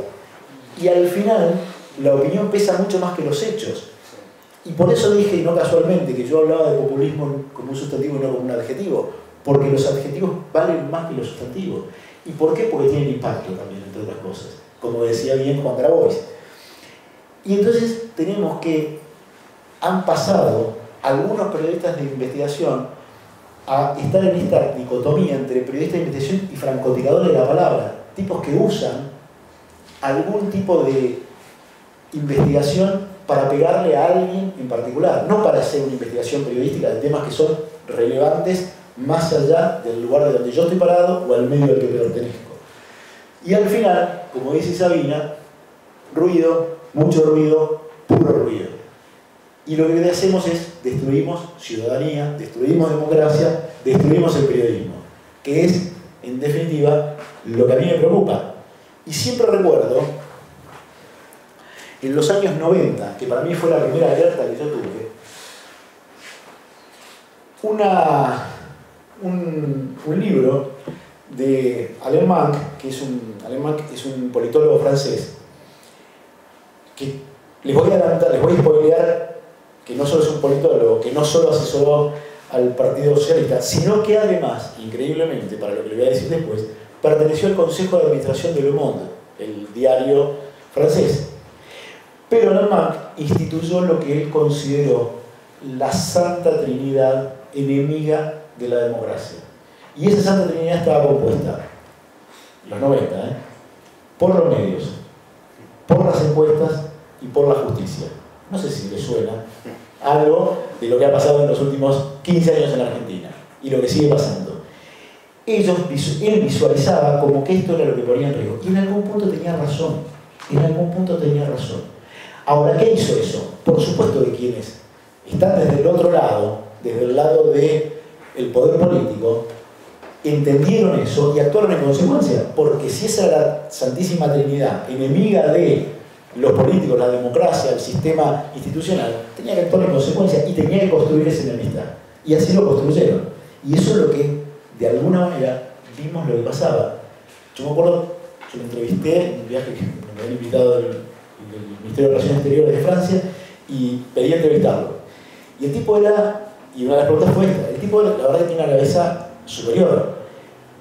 Y al final, la opinión pesa mucho más que los hechos. Y por eso dije, y no casualmente, que yo hablaba de populismo como un sustantivo y no como un adjetivo, porque los adjetivos valen más que los sustantivos. ¿Y por qué? Porque tienen impacto también, entre otras cosas, como decía bien Juan Grabois. Y entonces tenemos que han pasado algunos periodistas de investigación a estar en esta dicotomía entre periodistas de investigación y francotiradores de la palabra, tipos que usan algún tipo de investigación para pegarle a alguien en particular, no para hacer una investigación periodística de temas que son relevantes más allá del lugar de donde yo estoy parado o al medio al que pertenezco. Y al final, como dice Sabina, ruido, mucho ruido, puro ruido. Y lo que hacemos es destruimos ciudadanía, destruimos democracia, destruimos el periodismo, que es, en definitiva, lo que a mí me preocupa. Y siempre recuerdo, en los años 90, que para mí fue la primera alerta que yo tuve, un libro de Alain Manc, que es un politólogo francés, que les voy a adelantar, les voy a spoilear que no solo es un politólogo, que no solo asesoró al Partido Socialista, sino que además, increíblemente, para lo que le voy a decir después, perteneció al Consejo de Administración de Le Monde, el diario francés. Pero Alain Manc instituyó lo que él consideró la Santa Trinidad enemiga de la democracia. Y esa Santa Trinidad estaba compuesta, en los 90, por los medios, por las encuestas y por la justicia. No sé si les suena algo de lo que ha pasado en los últimos 15 años en la Argentina y lo que sigue pasando. Él visualizaba como que esto era lo que ponía en riesgo. Y en algún punto tenía razón. En algún punto tenía razón. Ahora, ¿qué hizo eso? Por supuesto que quienes están desde el otro lado, desde el lado del poder político, entendieron eso y actuaron en consecuencia. Porque si esa era la Santísima Trinidad, enemiga de los políticos, la democracia, el sistema institucional, tenía que actuar en consecuencia y tenía que construir esa enemistad. Y así lo construyeron. Y eso es lo que, de alguna manera, vimos lo que pasaba. Yo me acuerdo, yo lo entrevisté en un viaje que me habían invitado del Ministerio de Relaciones Exteriores de Francia y pedí entrevistarlo. Y el tipo era, y una de las preguntas fue esta, el tipo la verdad que tiene una cabeza superior.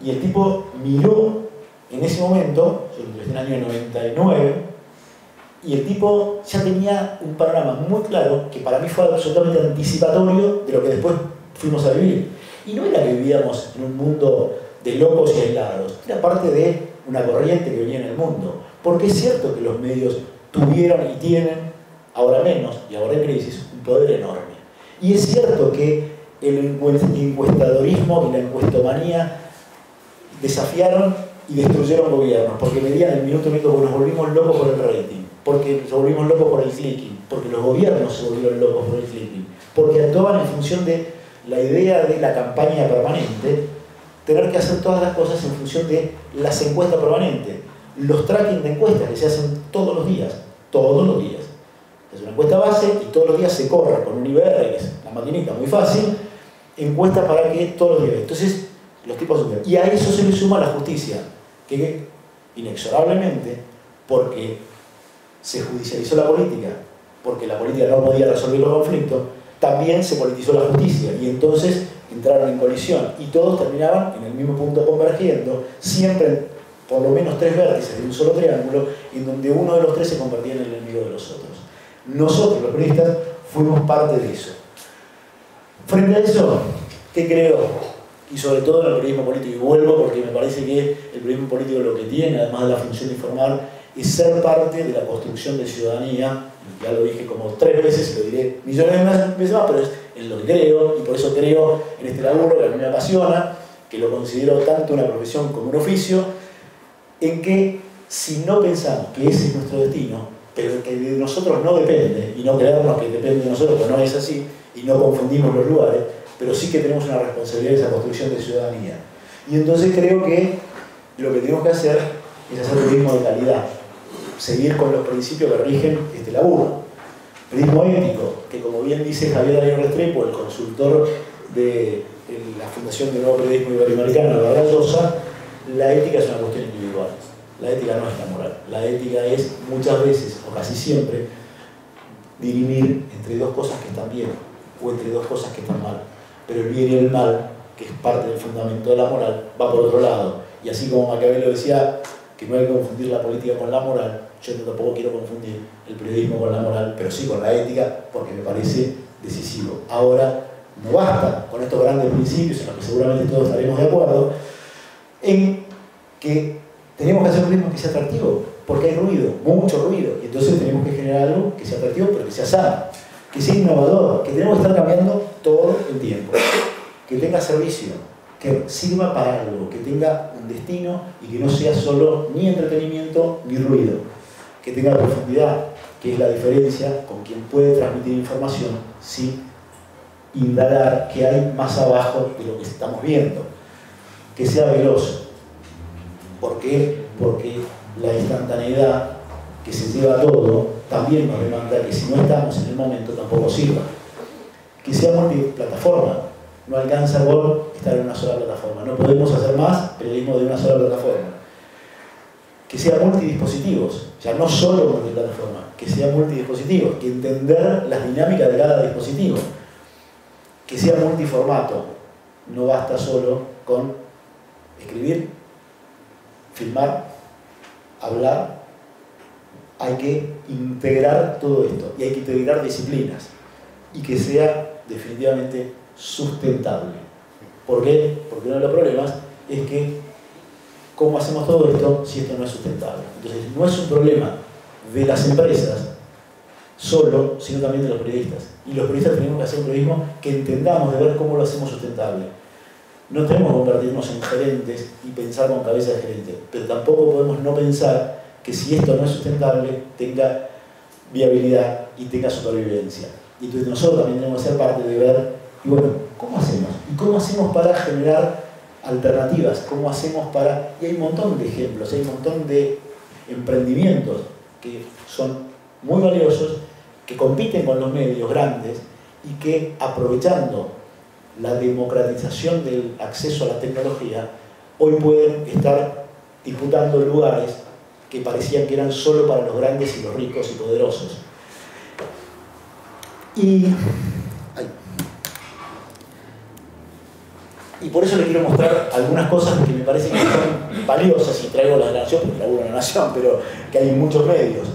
Y el tipo miró en ese momento, yo lo entrevisté en el año 99, y el tipo ya tenía un panorama muy claro que para mí fue absolutamente anticipatorio de lo que después fuimos a vivir. Y no era que vivíamos en un mundo de locos y aislados, era parte de una corriente que venía en el mundo. Porque es cierto que los medios tuvieron y tienen, ahora menos y ahora en crisis, un poder enorme. Y es cierto que el encuestadorismo y la encuestomanía desafiaron y destruyeron gobiernos, porque medían el minuto a minuto, porque nos volvimos locos por el rating, porque nos volvimos locos por el clicking, porque los gobiernos se volvieron locos por el clicking, porque actuaban en función de la idea de la campaña permanente, tener que hacer todas las cosas en función de las encuestas permanentes, los tracking de encuestas que se hacen todos los días. Es una encuesta base y todos los días se corre con un IBR, que es la maquinita muy fácil, encuestas para que todos los días. Entonces, los tipos subieron. Y a eso se le suma la justicia, que inexorablemente, porque se judicializó la política, porque la política no podía resolver los conflictos, también se politizó la justicia y entonces entraron en colisión y todos terminaban en el mismo punto convergiendo, siempre por lo menos 3 vértices de un solo triángulo, en donde uno de los 3 se convertía en el enemigo de los otros. Nosotros, los periodistas, fuimos parte de eso. Frente a eso, ¿qué creo? Y sobre todo en el periodismo político, y vuelvo porque me parece que el periodismo político lo que tiene, además de la función de informar, es ser parte de la construcción de ciudadanía. Ya lo dije como 3 veces y lo diré millones de veces más, pero es en lo que creo, y por eso creo en este laburo que a mí me apasiona, que lo considero tanto una profesión como un oficio, en que si no pensamos que ese es nuestro destino, pero que de nosotros no depende, y no creernos que depende de nosotros, porque no es así, y no confundimos los lugares, pero sí que tenemos una responsabilidad en esa construcción de ciudadanía. Y entonces creo que lo que tenemos que hacer es hacer periodismo de calidad, seguir con los principios que rigen este laburo. Periodismo ético, que como bien dice Javier Darío Restrepo, el consultor de la Fundación de Nuevo Periodismo Iberoamericano, la verdad Llosa, la ética es una cuestión individual. La ética no es la moral. La ética es muchas veces, o casi siempre, dirimir entre 2 cosas que están bien o entre 2 cosas que están mal. Pero el bien y el mal, que es parte del fundamento de la moral, va por otro lado. Y así como Maquiavelo decía que no hay que confundir la política con la moral, yo tampoco quiero confundir el periodismo con la moral, pero sí con la ética, porque me parece decisivo. Ahora, no basta con estos grandes principios, en los que seguramente todos estaremos de acuerdo, en que tenemos que hacer un periodismo que sea atractivo, porque hay ruido, mucho ruido, y entonces tenemos que generar algo que sea atractivo, pero que sea sano, que sea innovador, que tenemos que estar cambiando todo el tiempo, que tenga servicio, que sirva para algo, que tenga un destino y que no sea solo ni entretenimiento ni ruido, que tenga profundidad, que es la diferencia con quien puede transmitir información sin indagar qué hay más abajo de lo que estamos viendo, que sea veloz. ¿Por qué? Porque la instantaneidad que se lleva a todo también nos demanda que si no estamos en el momento tampoco sirva. Que sea multiplataforma. No alcanza con estar en una sola plataforma. No podemos hacer más periodismo de una sola plataforma. Que sea multidispositivos, ya no solo multiplataforma, que sea multidispositivos, que entender las dinámicas de cada dispositivo. Que sea multiformato. No basta solo con escribir, filmar, hablar, hay que integrar todo esto y hay que integrar disciplinas y que sea definitivamente sustentable. ¿Por qué? Porque uno de los problemas es que ¿cómo hacemos todo esto si esto no es sustentable? Entonces no es un problema de las empresas solo, sino también de los periodistas. Y los periodistas tenemos que hacer un periodismo que entendamos de ver cómo lo hacemos sustentable. No tenemos que convertirnos en gerentes y pensar con cabeza de gerente, pero tampoco podemos no pensar que si esto no es sustentable, tenga viabilidad y tenga supervivencia. Y entonces nosotros también tenemos que ser parte de ver, y bueno, ¿cómo hacemos? ¿Y cómo hacemos para generar alternativas? ¿Cómo hacemos para...? Y hay un montón de ejemplos, hay un montón de emprendimientos que son muy valiosos, que compiten con los medios grandes y que aprovechando la democratización del acceso a la tecnología, hoy pueden estar disputando lugares que parecían que eran solo para los grandes y los ricos y poderosos. Y por eso les quiero mostrar algunas cosas que me parecen que son valiosas, y traigo la de la Nación, porque traigo la Nación, pero que hay en muchos medios.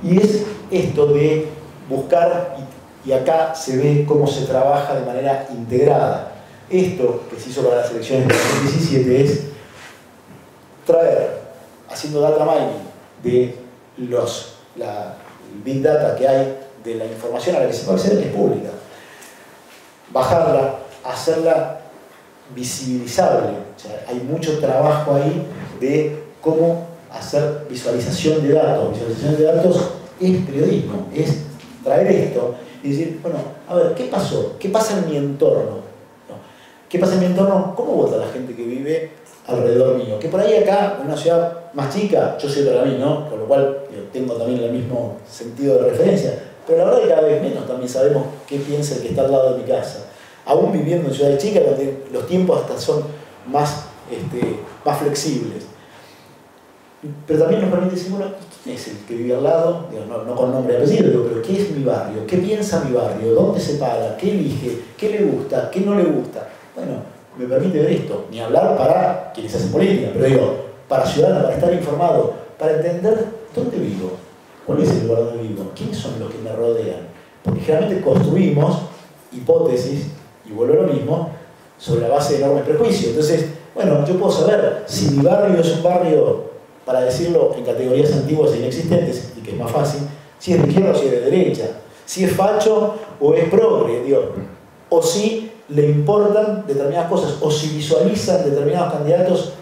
Y es esto de buscar, y acá se ve cómo se trabaja de manera integrada. Esto que se hizo para las elecciones de 2017 es traer, haciendo data mining de la big data que hay de la información a la que se puede acceder, que es pública, bajarla, hacerla visibilizable. O sea, hay mucho trabajo ahí de cómo hacer visualización de datos. Visualización de datos es periodismo, es traer esto y decir, bueno, a ver, ¿qué pasó? ¿Qué pasa en mi entorno? ¿No? ¿Qué pasa en mi entorno? ¿Cómo vota la gente que vive alrededor mío? Que por ahí acá, en una ciudad más chica, yo soy de Pergamino, ¿no? Con lo cual tengo también el mismo sentido de referencia, pero la verdad es que cada vez menos también sabemos qué piensa el que está al lado de mi casa. Aún viviendo en ciudades chicas, donde los tiempos hasta son más flexibles. Pero también nos permite decir, bueno, ¿quién es el que vive al lado? Digo, no con nombre y apellido, digo, pero ¿qué es mi barrio? ¿Qué piensa mi barrio? ¿Dónde se paga? ¿Qué elige? ¿Qué le gusta? ¿Qué no le gusta? Bueno, me permite ver esto. Ni hablar para quienes hacen política, pero digo, para ciudadanos, para estar informado, para entender dónde vivo, cuál es el lugar donde vivo, quiénes son los que me rodean. Porque generalmente construimos hipótesis, y vuelvo a lo mismo, sobre la base de enormes prejuicios. Entonces, bueno, yo puedo saber si mi barrio es un barrio, para decirlo en categorías antiguas e inexistentes, y que es más fácil, si es de izquierda o si es de derecha, si es facho o es progre, digo, o si le importan determinadas cosas, o si visualizan determinados candidatos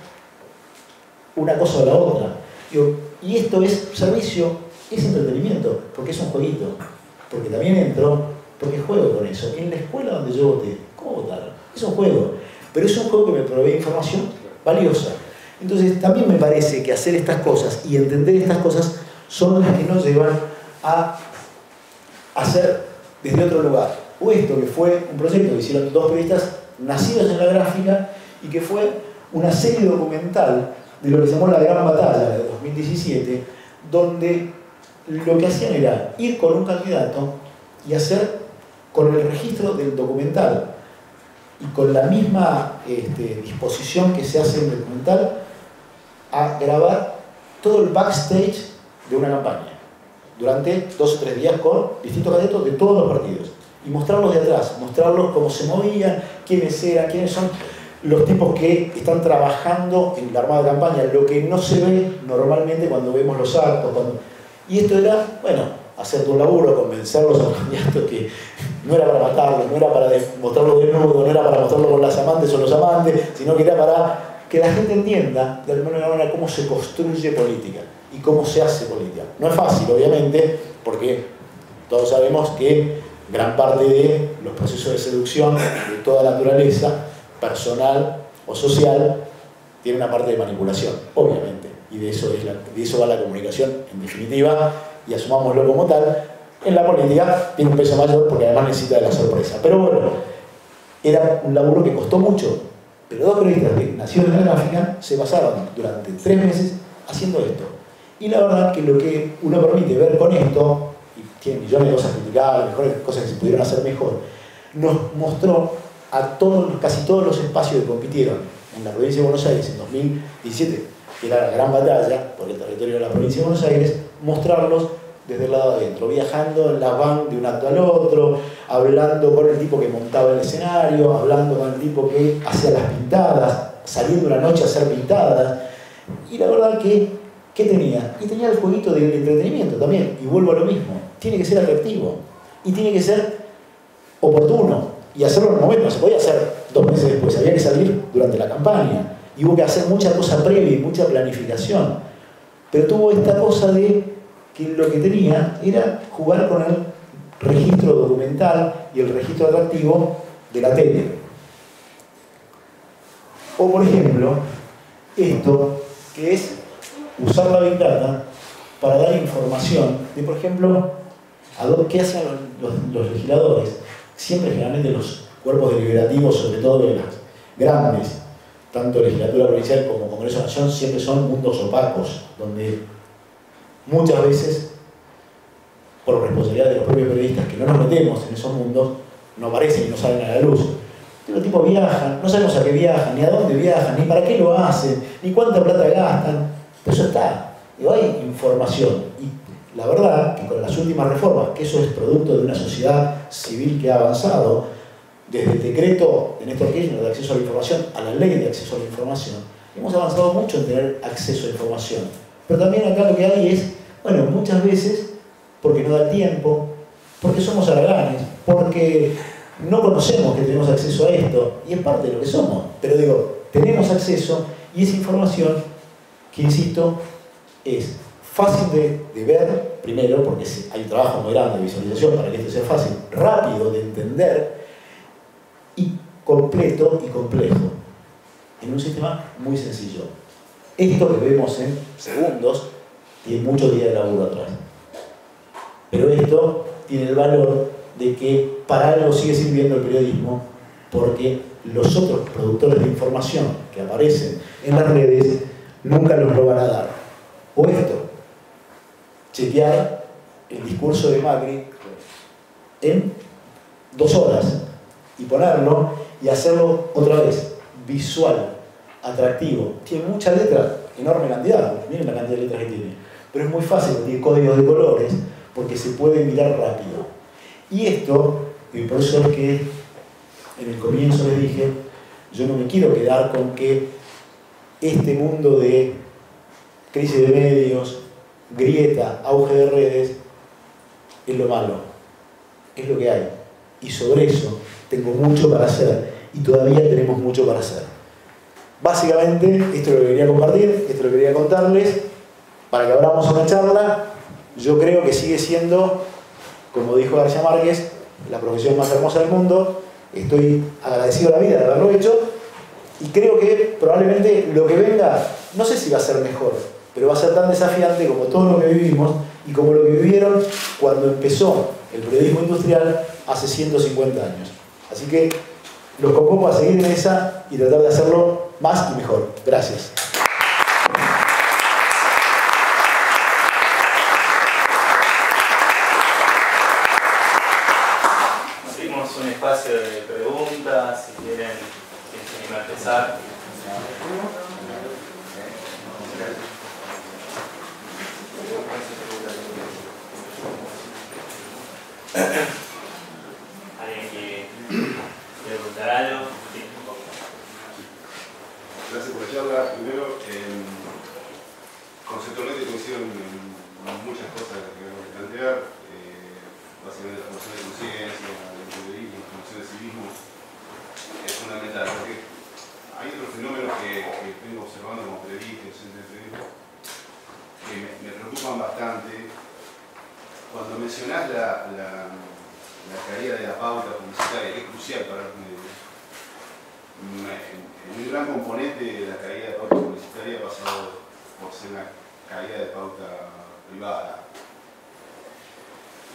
una cosa o la otra. Digo, y esto es servicio, es entretenimiento, porque es un jueguito, porque también entro, porque juego con eso. En la escuela donde yo voté, ¿cómo votaron? Es un juego, pero es un juego que me provee información valiosa. Entonces también me parece que hacer estas cosas y entender estas cosas son las que nos llevan a hacer desde otro lugar. O esto que fue un proyecto que hicieron dos periodistas nacidos en la gráfica y que fue una serie documental de lo que se llamó La Gran Batalla de 2017, donde lo que hacían era ir con un candidato y hacer con el registro del documental y con la misma disposición que se hace en el documental a grabar todo el backstage de una campaña durante 2 o 3 días con distintos candidatos de todos los partidos y mostrarlos de atrás, mostrarlos cómo se movían, quiénes eran, quiénes son, los tipos que están trabajando en la armada de campaña, lo que no se ve normalmente cuando vemos los actos. Y esto era, bueno, hacer tu laburo, convencerlos a los candidatos que no era para matarlos, no era para mostrarlos desnudos, no era para mostrarlos con las amantes o los amantes, sino que era para que la gente entienda de alguna manera cómo se construye política y cómo se hace política. No es fácil, obviamente, porque todos sabemos que gran parte de los procesos de seducción de toda naturaleza, personal o social, tiene una parte de manipulación, obviamente, y de eso va la comunicación en definitiva, y asumámoslo como tal. En la política tiene un peso mayor porque además necesita de la sorpresa. Pero bueno, era un laburo que costó mucho. Pero dos periodistas de Nación Geográfica se pasaron durante 3 meses haciendo esto. Y la verdad que lo que uno permite ver con esto, y tiene millones de cosas criticables, mejores cosas que se pudieron hacer mejor, nos mostró a casi todos los espacios que compitieron en la provincia de Buenos Aires en 2017, que era la gran batalla por el territorio de la provincia de Buenos Aires, mostrarlos desde el lado adentro, viajando en la van de un acto al otro, hablando con el tipo que montaba el escenario, hablando con el tipo que hacía las pintadas, saliendo una noche a hacer pintadas. Y la verdad que, ¿qué tenía? Y tenía el jueguito del entretenimiento también, y vuelvo a lo mismo, tiene que ser atractivo, y tiene que ser oportuno, y hacerlo en un momento, no se podía hacer 2 meses después, había que salir durante la campaña, y hubo que hacer mucha cosa previa y mucha planificación. Pero tuvo esta cosa de que lo que tenía era jugar con el registro documental y el registro atractivo de la tele. O por ejemplo, esto que es usar la Big Data para dar información de, por ejemplo, qué hacen los legisladores. Siempre generalmente los cuerpos deliberativos, sobre todo de las grandes, tanto legislatura provincial como Congreso de la Nación, siempre son mundos opacos, donde muchas veces, por responsabilidad de los propios periodistas que no nos metemos en esos mundos, no aparecen y no salen a la luz. Los tipos viajan, no sabemos a qué viajan, ni a dónde viajan, ni para qué lo hacen, ni cuánta plata gastan. Pero eso está. Digo, hay información. Y la verdad que con las últimas reformas, que eso es producto de una sociedad civil que ha avanzado, desde el decreto de Néstor Kirchner de acceso a la información a la ley de acceso a la información, hemos avanzado mucho en tener acceso a información. Pero también acá lo que hay es, bueno, muchas veces, porque no da tiempo, porque somos haraganes, porque no conocemos que tenemos acceso a esto, y es parte de lo que somos. Pero digo, tenemos acceso, y esa información, que insisto, es fácil de ver, primero, porque hay un trabajo muy grande de visualización para que esto sea fácil, rápido de entender, y completo y complejo, en un sistema muy sencillo. Esto que vemos en segundos tiene muchos días de laburo atrás. Pero esto tiene el valor de que para algo sigue sirviendo el periodismo, porque los otros productores de información que aparecen en las redes nunca nos lo van a dar. O esto, chequear el discurso de Macri en 2 horas y ponerlo y hacerlo otra vez, visual, atractivo. Tiene mucha letra, enorme cantidad, miren la cantidad de letras que tiene, pero es muy fácil, tiene códigos de colores, porque se puede mirar rápido. Y esto, y por eso es que en el comienzo les dije, yo no me quiero quedar con que este mundo de crisis de medios, grieta, auge de redes, es lo malo, es lo que hay. Y sobre eso tengo mucho para hacer, y todavía tenemos mucho para hacer. Básicamente, esto es lo que quería compartir, esto es lo que quería contarles, para que abramos una charla. Yo creo que sigue siendo, como dijo García Márquez, la profesión más hermosa del mundo. Estoy agradecido a la vida de haberlo hecho, y creo que probablemente lo que venga, no sé si va a ser mejor, pero va a ser tan desafiante como todo lo que vivimos y como lo que vivieron cuando empezó el periodismo industrial hace 150 años. Así que los convoco a seguir en esa y tratar de hacerlo más y mejor. Gracias. Abrimos un espacio de preguntas, si quieren, quien se anima a empezar. ¿Alguien que quiere preguntar algo? Sí. mencionás la caída de la pauta publicitaria, que es crucial para los medios. Un gran componente de la caída de pauta publicitaria ha pasado por ser una caída de pauta privada.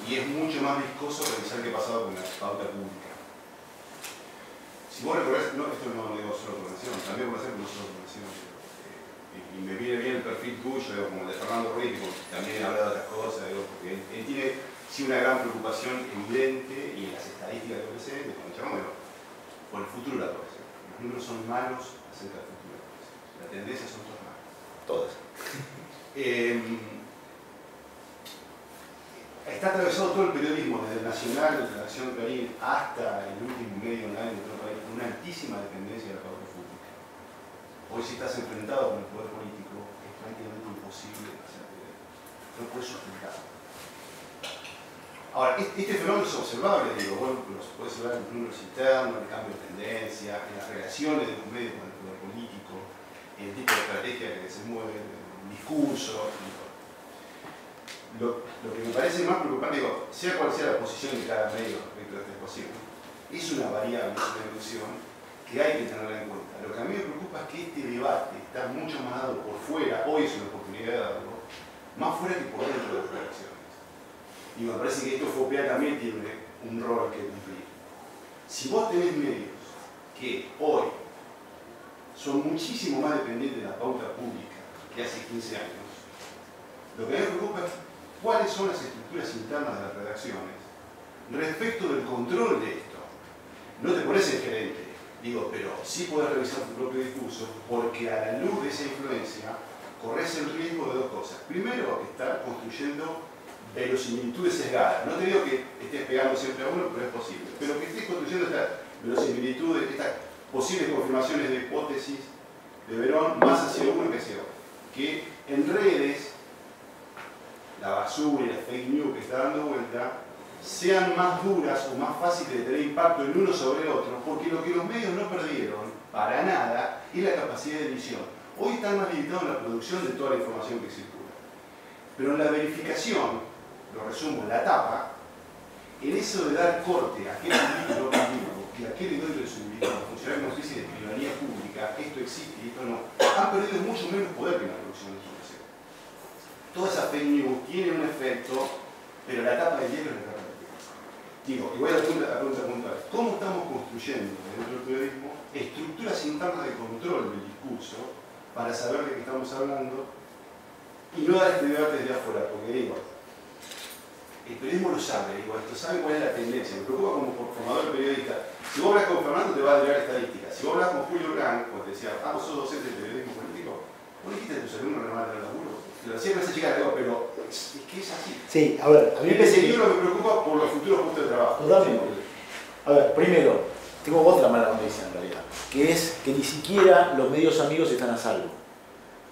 Y es mucho más viscoso revisar qué ha pasado con la pauta pública. Si vos recordás, no, esto no lo digo solo por nación, también por hacer no solo por nación. Y me viene bien el perfil tuyo, como el de Fernando Ruiz, que también ha hablado de otras cosas, porque él tiene sí una gran preocupación evidente, y en las estadísticas que presenta, por el futuro de la profesión. Los números son malos acerca del futuro de la profesión. La tendencia son todas malas. Todas. Está atravesado todo el periodismo, desde el Nacional, desde la Nación Clarín, hasta el último medio online de todo el país, con una altísima dependencia de la pauta pública. Hoy, si estás enfrentado con el poder político, es prácticamente imposible hacerte ver. No puedes sustentarlo. Ahora, este fenómeno es observable, digo, bueno, lo puedes observar en los números internos, en el cambio de tendencia, en las relaciones de los medios con el poder político, en el tipo de estrategia que se mueve, el discurso. Lo que me parece más preocupante, digo, sea cual sea la posición de cada medio respecto a esta ecuación, es una variable, es una ilusión que hay que tenerla en cuenta. Lo que a mí me preocupa es que este debate está mucho más dado por fuera, hoy es una oportunidad de darlo, más fuera que por dentro de las redacciones. Y me parece que esto FOPEA también tiene un rol que cumplir. Si vos tenés medios que hoy son muchísimo más dependientes de la pauta pública que hace 15 años, lo que a mí me preocupa es cuáles son las estructuras internas de las redacciones respecto del control de esto. No te pones en gerente, digo, pero sí podés revisar tu propio discurso, porque a la luz de esa influencia corres el riesgo de dos cosas. Primero, estar construyendo verosimilitudes sesgadas. No te digo que estés pegando siempre a uno, pero es posible. Pero que estés construyendo estas verosimilitudes, estas posibles confirmaciones de hipótesis de Verón más hacia uno que hacia otro. Que en redes la basura y la fake news que está dando vuelta sean más duras o más fáciles de tener impacto en uno sobre el otro, porque lo que los medios no perdieron para nada es la capacidad de edición. Hoy están más limitados en la producción de toda la información que circula, pero en la verificación, lo resumo en la tapa, en eso de dar corte a aquel individuo y a aquel individuo de su individuo, funcionar como una especie de escribanía pública, esto existe y esto no, han perdido mucho menos poder que en la producción de información. Toda esa fake news tiene un efecto, pero la tapa del diario es la tapa del diario. Digo, y voy a la pregunta puntual. ¿Cómo estamos construyendo dentro del periodismo estructuras internas de control del discurso para saber de qué estamos hablando y no dar este debate desde afuera? Porque digo, el periodismo lo sabe, digo, esto sabe cuál es la tendencia. Me preocupa como formador periodista. Si vos hablas con Fernando te va a llegar estadísticas. Si vos hablas con Julio Blanc, pues te decía, vos sos docente de periodismo político, vos le dijiste a tus alumnos que no van a tener laburo. Lo decía esa chica, pero es que es así. Sí, a ver, a mí ese libro me preocupa por los futuros puestos de trabajo. Totalmente. A ver, primero, tengo otra mala noticia en realidad, que es que ni siquiera los medios amigos están a salvo.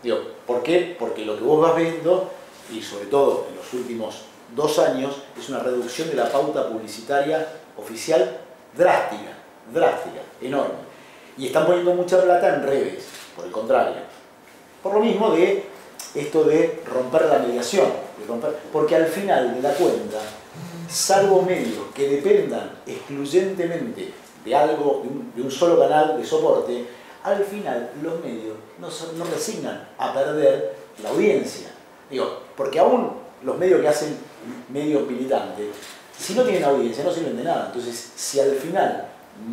Digo, ¿por qué? Porque lo que vos vas viendo, y sobre todo en los últimos 2 años, es una reducción de la pauta publicitaria oficial drástica, enorme. Y están poniendo mucha plata en redes, por el contrario. Por lo mismo de esto de romper la mediación, porque al final de la cuenta, salvo medios que dependan excluyentemente de algo, de un solo canal de soporte, al final los medios no resignan a perder la audiencia. Digo, porque aún los medios que hacen medios militantes, si no tienen audiencia no sirven de nada. Entonces, si al final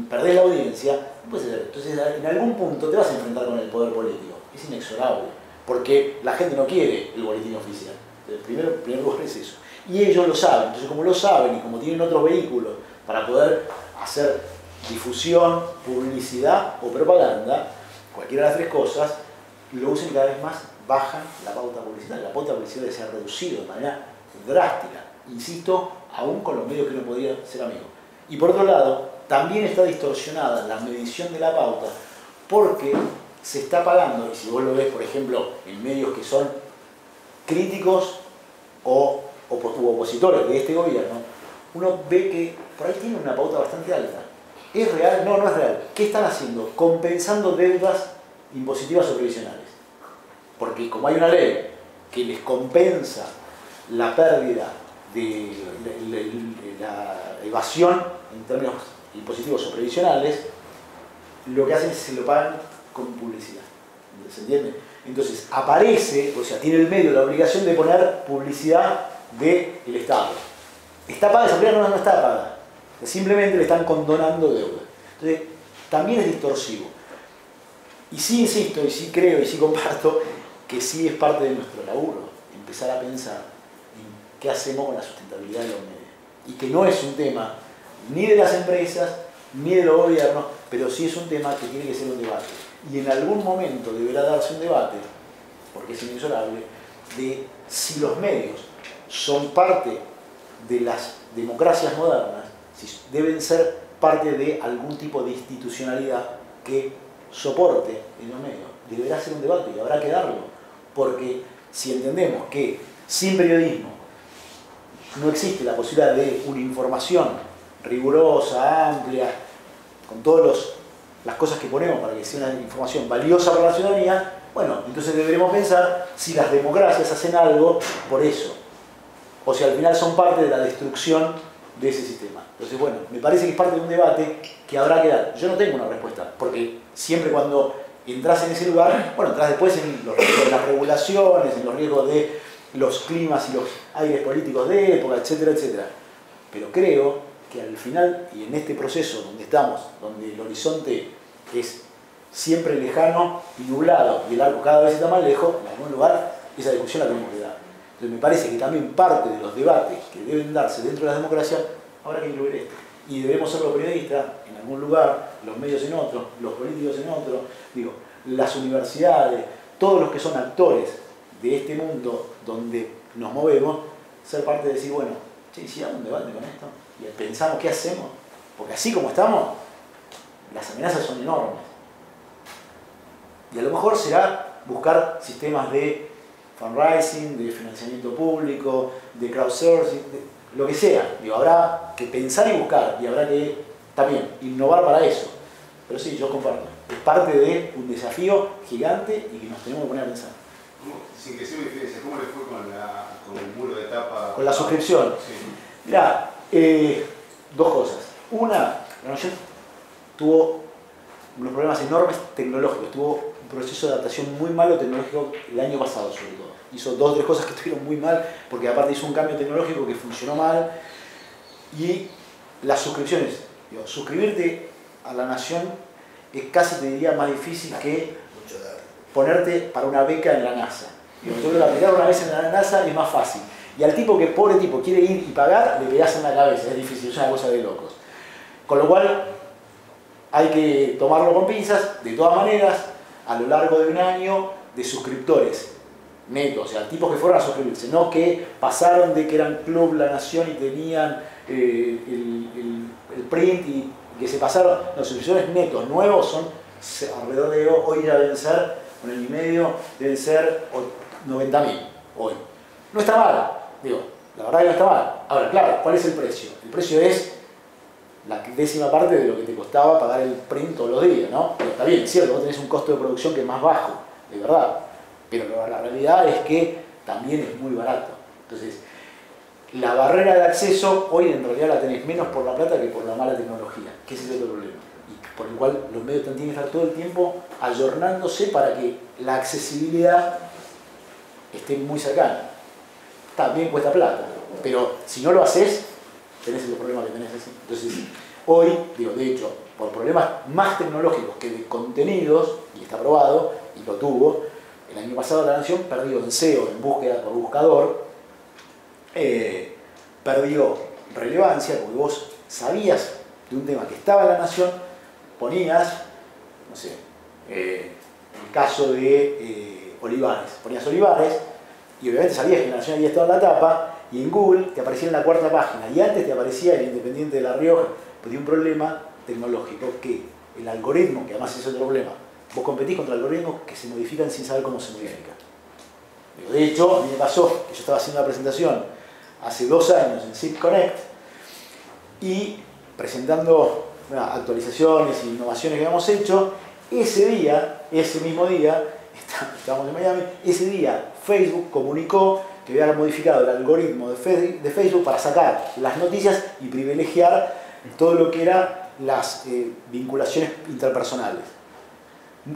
perdés la audiencia, no puede ser. Entonces, en algún punto te vas a enfrentar con el poder político. Es inexorable. Porque la gente no quiere el boletín oficial. El primer lugar es eso. Y ellos lo saben. Entonces, como lo saben y como tienen otros vehículos para poder hacer difusión, publicidad o propaganda, cualquiera de las 3 cosas, lo usan y cada vez más bajan la pauta publicitaria. La pauta publicitaria se ha reducido de manera drástica. Insisto, aún con los medios que no podían ser amigos. Y por otro lado, también está distorsionada la medición de la pauta porque se está pagando, y si vos lo ves, por ejemplo, en medios que son críticos o opositores de este gobierno, uno ve que por ahí tiene una pauta bastante alta. ¿Es real? No, no es real. ¿Qué están haciendo? Compensando deudas impositivas o previsionales. Porque como hay una ley que les compensa la pérdida de la evasión en términos impositivos o previsionales, lo que hacen es que se lo pagan con publicidad. ¿Se entiende? Entonces aparece, o sea, tiene el medio la obligación de poner publicidad del Estado. ¿Está paga esa publicidad? No está paga. Simplemente le están condonando deuda. Entonces, también es distorsivo. Y sí insisto, y sí creo, y sí comparto, que sí es parte de nuestro laburo empezar a pensar en qué hacemos con la sustentabilidad de los medios. Y que no es un tema ni de las empresas, ni de los gobiernos, pero sí es un tema que tiene que ser un debate. Y en algún momento deberá darse un debate, porque es inexorable, de si los medios son parte de las democracias modernas, si deben ser parte de algún tipo de institucionalidad que soporte en los medios. Deberá ser un debate y habrá que darlo, porque si entendemos que sin periodismo no existe la posibilidad de una información rigurosa, amplia, con todas las cosas que ponemos para que sea una información valiosa para la ciudadanía, bueno, entonces deberemos pensar si las democracias hacen algo por eso, o si al final son parte de la destrucción de ese sistema. Entonces, bueno, me parece que es parte de un debate que habrá que dar. Yo no tengo una respuesta, porque siempre cuando entras en ese lugar, bueno, entras después en los riesgos de las regulaciones, en los riesgos de los climas y los aires políticos de época, etcétera, etcétera. Pero creo que al final, y en este proceso donde estamos, donde el horizonte es siempre lejano y nublado, y el arco cada vez está más lejos, en algún lugar esa discusión la tenemos que dar. Entonces me parece que también parte de los debates que deben darse dentro de las democracias habrá que incluir esto. Y debemos ser los periodistas en algún lugar, los medios en otro, los políticos en otro, digo, las universidades, todos los que son actores de este mundo donde nos movemos, ser parte de decir, bueno, che, si hagamos un debate con esto y pensamos qué hacemos, porque así como estamos, las amenazas son enormes. Y a lo mejor será buscar sistemas de fundraising, de financiamiento público, de crowdsourcing, de lo que sea. Digo, habrá que pensar y buscar, y habrá que también innovar para eso. Pero sí, yo comparto. Es parte de un desafío gigante y que nos tenemos que poner a pensar. Sin que sea una diferencia, ¿cómo le fue con el muro de tapa? Con la suscripción. Sí. Mirá, dos cosas. Una, la Nación tuvo unos problemas enormes tecnológicos, tuvo un proceso de adaptación muy malo tecnológico el año pasado sobre todo. Hizo 2 o 3 cosas que estuvieron muy mal, porque aparte hizo un cambio tecnológico que funcionó mal. Y las suscripciones, digo, suscribirte a la Nación es casi, te diría, más difícil que ponerte para una beca en la NASA. Digo, yo creo que aplicar una vez en la NASA es más fácil. Y al tipo que, pobre tipo, quiere ir y pagar, le pegás en la cabeza, es difícil, es una cosa de locos. Con lo cual, hay que tomarlo con pinzas. De todas maneras, a lo largo de un año, de suscriptores netos, o sea, tipos que fueron a suscribirse, no que pasaron de que eran Club La Nación y tenían el print y que se pasaron, los suscriptores netos nuevos son alrededor de hoy ya deben ser, con el y medio, deben ser 90.000 hoy. No está mal, digo, la verdad que no está mal. Ahora, claro, ¿cuál es el precio? El precio es la 10ª parte de lo que te costaba pagar el print todos los días, ¿no? Pero está bien, es cierto, vos tenés un costo de producción que es más bajo, de verdad. Pero la realidad es que también es muy barato. Entonces, la barrera de acceso hoy en realidad la tenés menos por la plata que por la mala tecnología, que ese es el otro problema. Y por el cual los medios tienen que estar todo el tiempo ayornándose para que la accesibilidad esté muy cercana. También cuesta plata, pero si no lo haces, tenés el problema que tenés así. Entonces, hoy, digo, de hecho, por problemas más tecnológicos que de contenidos, y está probado, y lo tuvo, el año pasado La Nación perdió en SEO, en búsqueda por buscador, perdió relevancia, porque vos sabías de un tema que estaba en La Nación, ponías, no sé, el caso de Olivares, ponías Olivares, y obviamente sabías que La Nación había estado en la tapa, y en Google te aparecía en la 4ª página, y antes te aparecía el Independiente de La Rioja, pues de un problema tecnológico, que el algoritmo, que además es otro problema, vos competís contra algoritmos que se modifican sin saber cómo se modifican. De hecho, a mí me pasó que yo estaba haciendo una presentación hace 2 años en SIP Connect y presentando actualizaciones e innovaciones que habíamos hecho. Ese día, ese mismo día, estábamos en Miami, ese día Facebook comunicó que había modificado el algoritmo de Facebook para sacar las noticias y privilegiar todo lo que eran las vinculaciones interpersonales.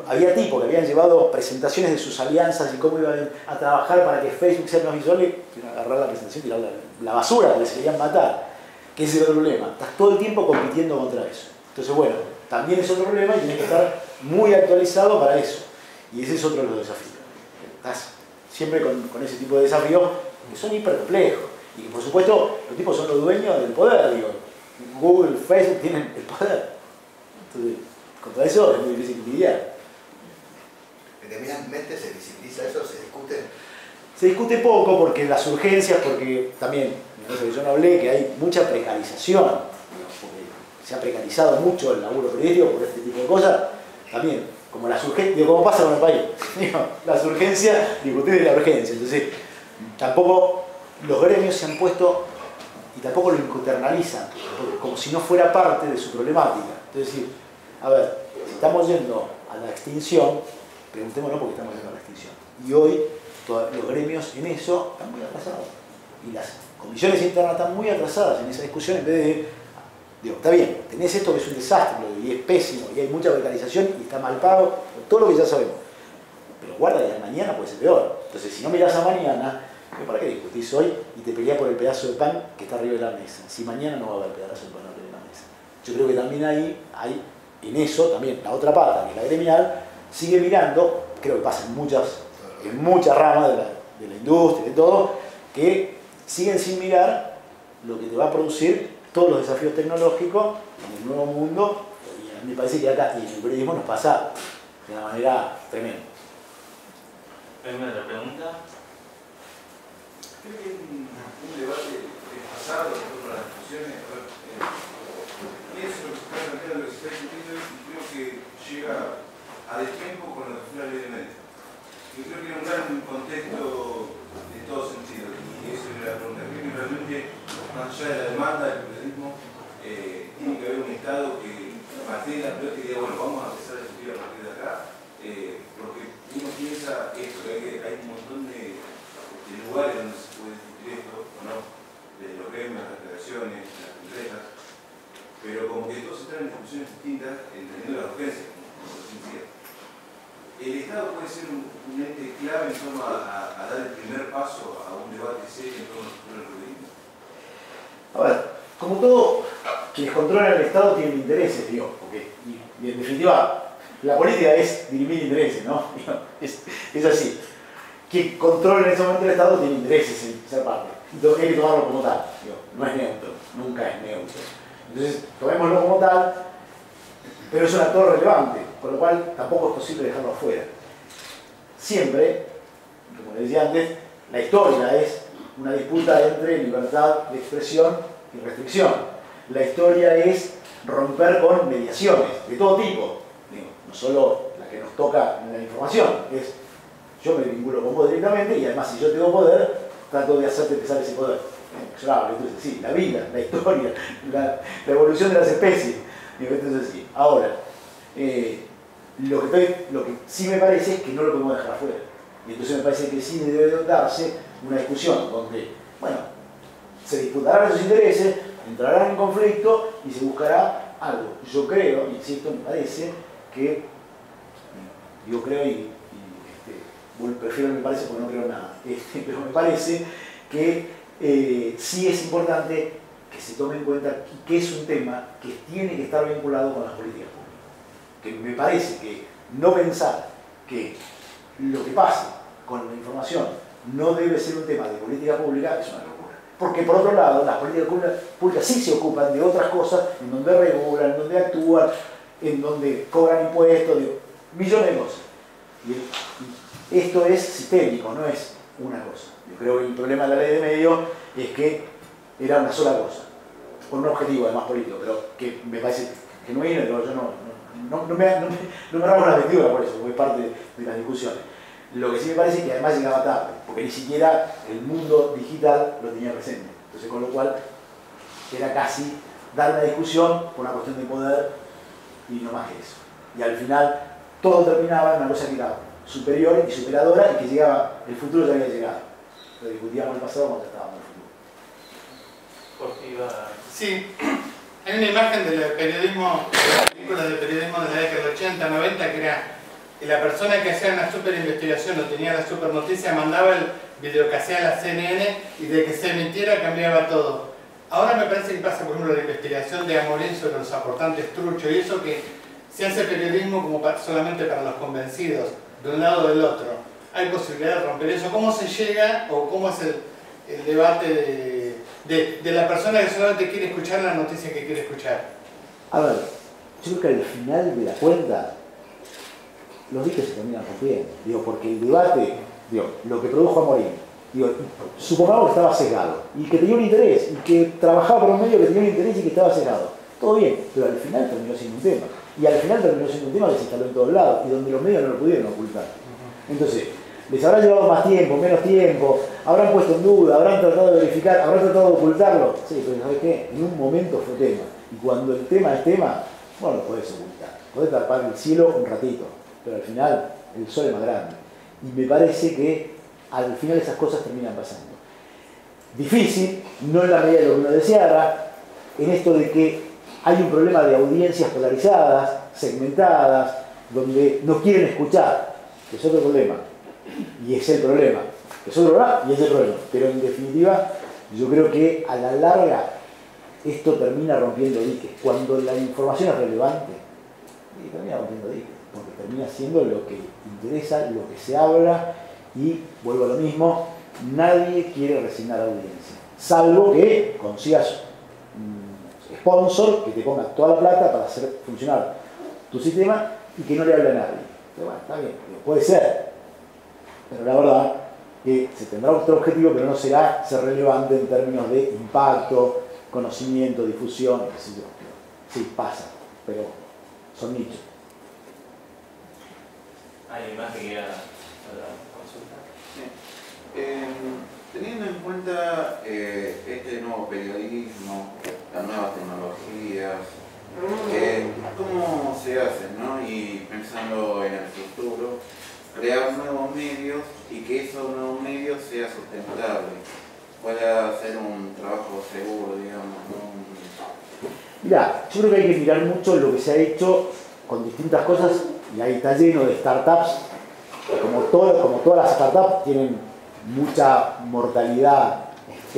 Había tipos que habían llevado presentaciones de sus alianzas y cómo iban a trabajar para que Facebook sea más visual, y agarrar la presentación y tirar la basura porque se querían matar. Que ese es el problema. Estás todo el tiempo compitiendo contra eso. Entonces, bueno, también es otro problema y tienes que estar muy actualizado para eso. Y ese es otro de los desafíos. Estás siempre con ese tipo de desafíos que son hiper complejos. Y por supuesto, los tipos son los dueños del poder. Digo, Google, Facebook tienen el poder. Entonces, contra eso es muy difícil lidiar. Determinadamente se visibiliza eso, se discute. Se discute poco porque las urgencias, porque también, que yo no hablé, que hay mucha precarización, porque se ha precarizado mucho el laburo periodístico por este tipo de cosas, también, como las urgencias, como pasa con el país, las urgencias, discutir de la urgencia, entonces tampoco los gremios se han puesto y tampoco lo internalizan, como si no fuera parte de su problemática. Es decir, a ver, si estamos yendo a la extinción, preguntémonos por qué estamos yendo a la extinción. Y hoy los gremios en eso están muy atrasados. Y las comisiones internas están muy atrasadas en esa discusión en vez de, digo, está bien, tenés esto que es un desastre y es pésimo y hay mucha precarización y está mal pago, todo lo que ya sabemos. Pero guarda que mañana puede ser peor. Entonces, si no mirás a mañana, ¿para qué discutís hoy y te peleás por el pedazo de pan que está arriba de la mesa? Si mañana no va a haber pedazo de pan arriba de la mesa. Yo creo que también hay en eso, también la otra pata, que es la gremial, sigue mirando, creo que pasa en muchas ramas de la industria, de todo, que siguen sin mirar lo que te va a producir todos los desafíos tecnológicos en el nuevo mundo, y a mí me parece que acá y en el periodismo nos pasa de una manera tremenda. Primera pregunta. Creo que un debate pasado con las discusiones, pienso lo que se está planteando, lo que se está discutiendo, y creo que llega a destiempo con lo que fue la ley de medios. Yo creo que era un gran contexto en todo sentido, y eso era la pregunta. Creo que realmente, más allá de la demanda del periodismo, tiene que haber un Estado que mantenga la pelota y diga, bueno, vamos a empezar a discutir a partir de acá, porque uno piensa esto, que hay un montón de lugares donde se puede discutir esto, ¿no? Desde los gremios, las federaciones, las empresas, pero como que todos están en discusiones distintas, entendiendo las urgencias, como recién decía. ¿El Estado puede ser un ente clave en torno a dar el primer paso a un debate serio en torno al periodismo? A ver, como todo, quienes controlan el Estado tienen intereses, digo, porque y en definitiva, la política es dirimir intereses, ¿no? Es así. Quien controla en ese momento el Estado tiene intereses en ser parte. Entonces hay que tomarlo como tal, digo, no es neutro, nunca es neutro. Entonces, tomémoslo como tal, pero es un actor relevante, con lo cual tampoco es posible dejarlo afuera. Siempre, como les decía antes, la historia es una disputa entre libertad de expresión y restricción. La historia es romper con mediaciones de todo tipo, digo, no solo la que nos toca en la información, es yo me vinculo con vos directamente y además si yo tengo poder, trato de hacerte pesar ese poder. Entonces sí, la vida, la historia, la evolución de las especies. Entonces sí. Ahora, lo que sí me parece es que no lo podemos dejar afuera. Y entonces me parece que sí debe darse una discusión donde, bueno, se disputarán esos intereses, entrarán en conflicto y se buscará algo. Yo creo, insisto, me parece que, digo creo y prefiero me parece porque no creo nada, pero me parece que sí es importante que se tome en cuenta que es un tema que tiene que estar vinculado con las políticas públicas. Que me parece que no pensar que lo que pase con la información no debe ser un tema de política pública es una locura. Porque por otro lado, las políticas públicas sí se ocupan de otras cosas en donde regulan, en donde actúan, en donde cobran impuestos, millones de cosas. Y esto es sistémico, no es una cosa. Yo creo que el problema de la ley de medios es que era una sola cosa, con un objetivo además político, pero que me parece genuino, yo no me rasgo la vestidura por eso, porque es parte de las discusiones. Lo que sí me parece es que además llegaba tarde, porque ni siquiera el mundo digital lo tenía presente. Entonces, con lo cual, era casi dar una discusión por una cuestión de poder y no más que eso. Y al final, todo terminaba en una cosa que era superior y superadora y que llegaba, el futuro ya había llegado. lo discutíamos en el pasado cuando estábamos en el futuro. Jorge iba... Sí, hay una imagen del periodismo, de las películas de periodismo de la década del 80, 90, que era que la persona que hacía una super investigación o tenía la super noticia mandaba el video que hacía la CNN y de que se emitiera cambiaba todo. Ahora me parece que pasa, por ejemplo, la investigación de Amorín sobre los aportantes truchos y eso, que se hace periodismo como solamente para los convencidos, de un lado o del otro. ¿Hay posibilidad de romper eso? ¿Cómo se llega o cómo es el debate de la persona que solamente quiere escuchar la noticia que quiere escuchar? A ver, yo creo que al final de la cuenta los diques se terminan rompiendo. Digo, porque el debate, digo, lo que produjo Amorín, digo, supongamos que estaba sesgado y que tenía un interés y que trabajaba por un medio que tenía un interés y que estaba sesgado. Todo bien, pero al final terminó siendo un tema. Y al final terminó siendo un tema que se instaló en todos lados y donde los medios no lo pudieron ocultar. Entonces, les habrá llevado más tiempo, menos tiempo, habrán puesto en duda, habrán tratado de verificar, habrán tratado de ocultarlo. Sí, pero ¿sabes qué? En un momento fue tema. Y cuando el tema es tema, no lo podés ocultar. Podés tapar el cielo un ratito, pero al final el sol es más grande. Y me parece que al final esas cosas terminan pasando. Difícil, no en la medida de lo que uno deseara, en esto de que hay un problema de audiencias polarizadas, segmentadas, donde no quieren escuchar, que es otro problema. Y es el problema. Es otro problema y es el problema. Pero en definitiva, yo creo que a la larga esto termina rompiendo diques. Cuando la información es relevante, termina rompiendo diques. Porque termina siendo lo que interesa, lo que se habla, y vuelvo a lo mismo, nadie quiere resignar audiencia. Salvo que consigas un sponsor que te ponga toda la plata para hacer funcionar tu sistema y que no le hable a nadie. Pero bueno, está bien, puede ser. Pero la verdad que se tendrá otro objetivo, pero no será ser relevante en términos de impacto, conocimiento, difusión, qué sé yo. Sí, pasa, pero son nichos. ¿Alguien más que quiera consulta? Teniendo en cuenta este nuevo periodismo, las nuevas tecnologías, ¿cómo se hace, no? Y pensando en el futuro, crear nuevos medios y que esos nuevos medios sean sustentables, pueda ser un trabajo seguro, digamos, ¿no? Mirá, yo creo que hay que mirar mucho lo que se ha hecho con distintas cosas, y ahí está lleno de startups, como todas las startups tienen mucha mortalidad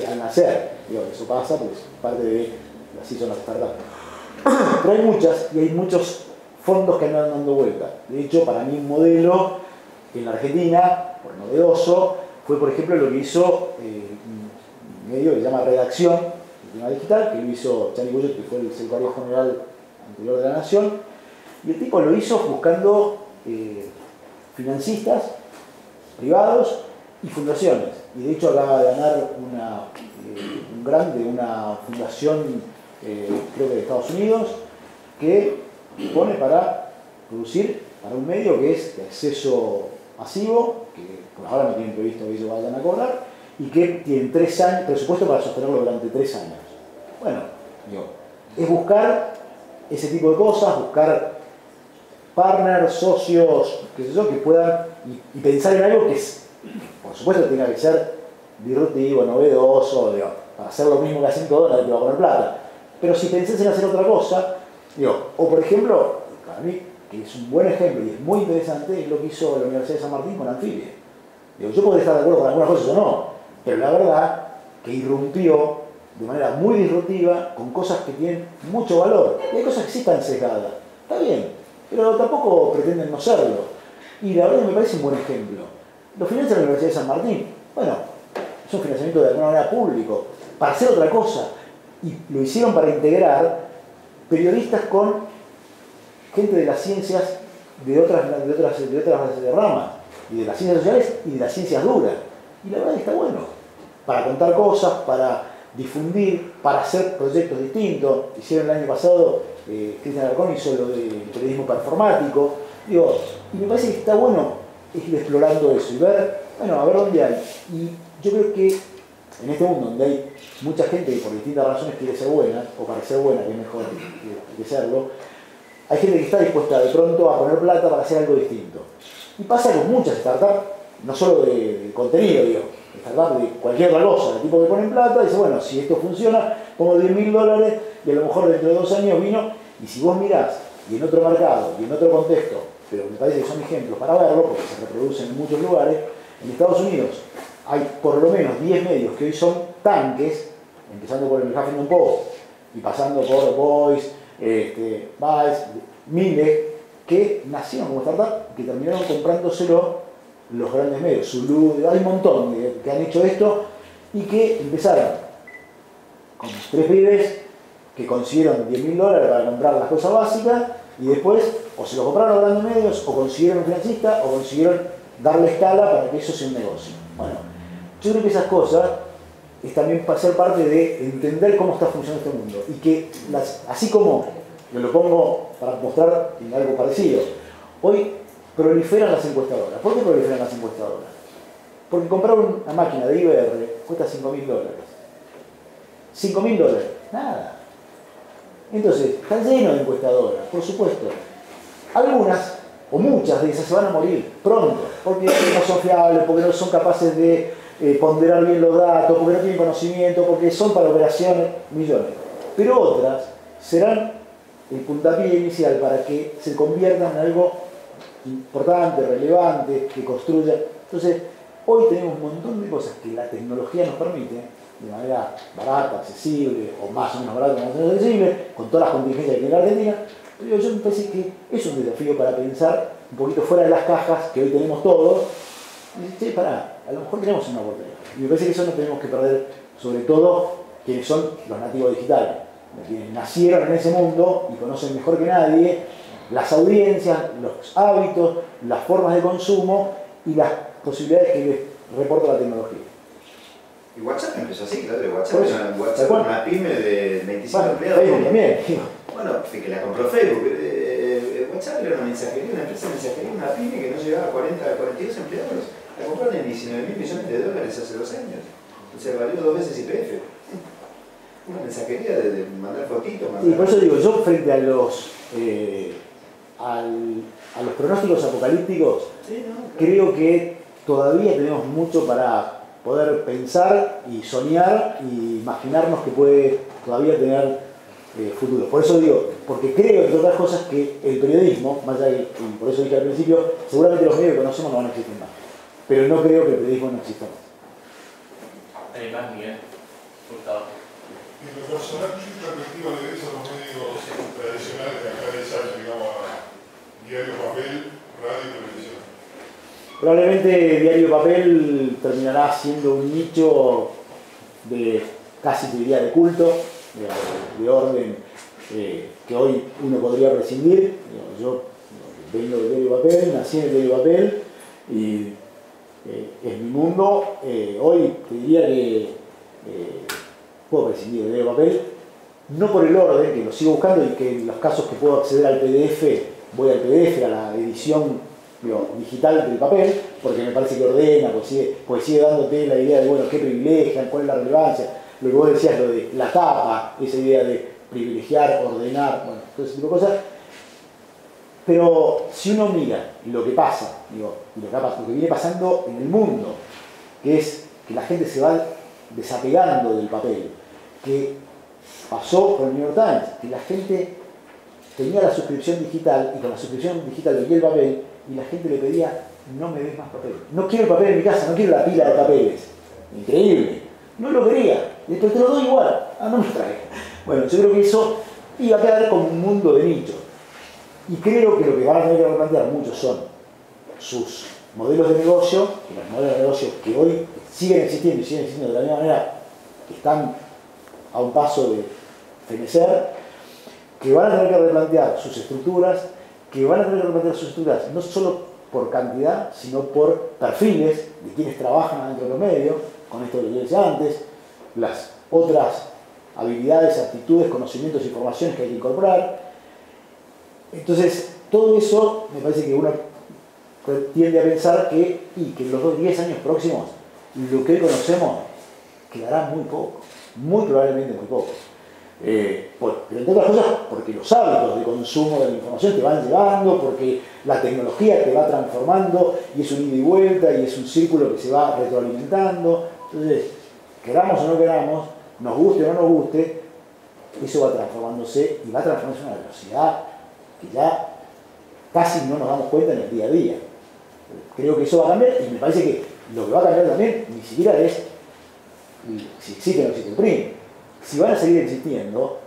al nacer. Digo, eso pasa, pues parte de así son las startups. Pero hay muchas, y hay muchos fondos que andan dando vuelta. De hecho, para mí un modelo en la Argentina, por novedoso, fue por ejemplo lo que hizo un medio que se llama Redacción, el tema digital, que lo hizo Chani Guyot, que fue el secretario general anterior de la Nación, y el tipo lo hizo buscando financistas privados y fundaciones. Y de hecho acaba de ganar un grant de una fundación, creo que de Estados Unidos, que pone para producir para un medio que es de acceso masivo, que por ahora no tienen previsto que ellos vayan a cobrar, y que tienen 3 años, presupuesto para sostenerlo durante 3 años. Bueno, digo, es buscar ese tipo de cosas, buscar partners, socios, qué sé yo, que puedan, y pensar en algo que por supuesto tenga que ser disruptivo, novedoso, digo, para hacer lo mismo que hacen todos, nadie te va a poner plata. Pero si pensás en hacer otra cosa, digo, o por ejemplo, para mí, que es un buen ejemplo y es muy interesante, es lo que hizo la Universidad de San Martín con Anfibia. Digo, yo podría estar de acuerdo con algunas cosas o no, pero la verdad que irrumpió de manera muy disruptiva con cosas que tienen mucho valor. Y hay cosas que sí están sesgadas, está bien, pero tampoco pretenden no serlo. Y la verdad que me parece un buen ejemplo. Lo financia la Universidad de San Martín. Bueno, es un financiamiento de alguna manera público, para hacer otra cosa. Y lo hicieron para integrar periodistas con gente de las ciencias de otras ramas, y de las ciencias sociales y de las ciencias duras. Y la verdad es que está bueno, para contar cosas, para difundir, para hacer proyectos distintos. Hicieron el año pasado, Cristian Alarcón hizo lo del periodismo performático. Digo, y me parece que está bueno ir explorando eso y ver, bueno, a ver dónde hay. Y yo creo que en este mundo donde hay mucha gente que por distintas razones quiere ser buena, o para ser buena, que es mejor que serlo, hay gente que está dispuesta de pronto a poner plata para hacer algo distinto. Y pasa con muchas startups no solo de contenido, digo, de cualquier otra cosa, el tipo que pone en plata, dice, bueno, si esto funciona, pongo $10.000 y a lo mejor dentro de 2 años vino, y si vos mirás, y en otro mercado, y en otro contexto, pero me parece que son ejemplos para verlo, porque se reproducen en muchos lugares, en Estados Unidos hay por lo menos 10 medios que hoy son tanques, empezando por el Huffington Post, y pasando por The Voice, Vice, miles, que nacieron como startup, que terminaron comprándoselo los grandes medios, Zulu, hay un montón que han hecho esto y que empezaron con 3 pibes que consiguieron $10.000 para comprar las cosas básicas y después o se lo compraron los grandes medios o consiguieron un financista o consiguieron darle escala para que eso sea un negocio. Bueno, yo creo que esas cosas es también para ser parte de entender cómo está funcionando este mundo y que así como yo lo pongo para mostrar en algo parecido, hoy proliferan las encuestadoras. ¿Por qué proliferan las encuestadoras? Porque comprar una máquina de IBR cuesta $5.000. $5.000, nada. Entonces, están llenos de encuestadoras, por supuesto. Algunas, o muchas de esas, se van a morir pronto, porque no son fiables, porque no son capaces de ponderar bien los datos, porque no tienen conocimiento, porque son para operaciones, millones. Pero otras serán el puntapié inicial para que se conviertan en algo importante, relevante, que construya. Entonces, hoy tenemos un montón de cosas que la tecnología nos permite, de manera barata, accesible, o más o menos barata, más o menos accesible, con todas las contingencias que tiene la Argentina, pero yo me parece que es un desafío para pensar un poquito fuera de las cajas que hoy tenemos todos, y decir, che, pará, a lo mejor tenemos una oportunidad. Y me parece que eso no tenemos que perder, sobre todo quienes son los nativos digitales, quienes nacieron en ese mundo y conocen mejor que nadie las audiencias, los hábitos, las formas de consumo y las posibilidades que les reporta la tecnología. Y WhatsApp empezó así, claro, WhatsApp era una pyme de 25 empleados. Facebook también. Bueno, que la compró Facebook. WhatsApp era una mensajería, una empresa de mensajería, una pyme que no llegaba a 40, a 42 empleados. La compraron en $19.000 millones hace 2 años. O sea, valió 2 veces YPF. Una mensajería de mandar fotitos. Y por eso digo, yo frente a los pronósticos apocalípticos, sí, no, claro. Creo que todavía tenemos mucho para poder pensar y soñar y imaginarnos que puede todavía tener futuro. Por eso digo, porque creo, entre otras cosas, que el periodismo, más allá de, y por eso dije al principio, seguramente los medios que conocemos no van a existir más. Pero no creo que el periodismo no exista más. ¿Hay más, Miguel? Gustavo. En lo personal, ¿qué perspectiva le ves a los medios tradicionales de acá de Salta, digamos, diario, papel, radio y televisión? Probablemente diario papel terminará siendo un nicho de casi te diría de culto, de orden que hoy uno podría prescindir. Yo vengo de diario papel, nací en el diario papel y es mi mundo. Hoy te diría que puedo prescindir del diario papel, no por el orden, que lo sigo buscando y que en los casos que puedo acceder al PDF, voy al PDF, a la edición digital del papel, porque me parece que ordena, porque sigue dándote la idea de, bueno, qué privilegian, cuál es la relevancia, lo que vos decías, lo de la tapa, esa idea de privilegiar, ordenar, bueno, todo ese tipo de cosas. Pero si uno mira lo que pasa, lo que viene pasando en el mundo, que es que la gente se va desapegando del papel, que pasó con el New York Times, que la gente tenía la suscripción digital y con la suscripción digital leía el papel y la gente le pedía, no me des más papel, no quiero el papel en mi casa, no quiero la pila de papeles. Increíble, no lo quería, después te lo doy igual, no me trae. Bueno, yo creo que eso iba a quedar como un mundo de nicho y creo que lo que van a tener que replantear muchos son sus modelos de negocio, y los modelos de negocio que hoy siguen existiendo y siguen existiendo de la misma manera, que están a un paso de fenecer, que van a tener que replantear sus estructuras, no solo por cantidad, sino por perfiles de quienes trabajan dentro de los medios, con esto que yo decía antes, las otras habilidades, actitudes, conocimientos e informaciones que hay que incorporar. Entonces, todo eso me parece que uno tiende a pensar que en los 10 años próximos lo que hoy conocemos quedará muy poco, muy probablemente muy poco. Pero entre otras cosas, porque los hábitos de consumo de la información te van llevando, porque la tecnología te va transformando y es un ida y vuelta y es un círculo que se va retroalimentando. Entonces, queramos o no queramos, nos guste o no nos guste, eso va transformándose y va transformándose a una velocidad que ya casi no nos damos cuenta en el día a día. Creo que eso va a cambiar y me parece que lo que va a cambiar también ni siquiera es si existe o no existe el print. Si van a seguir existiendo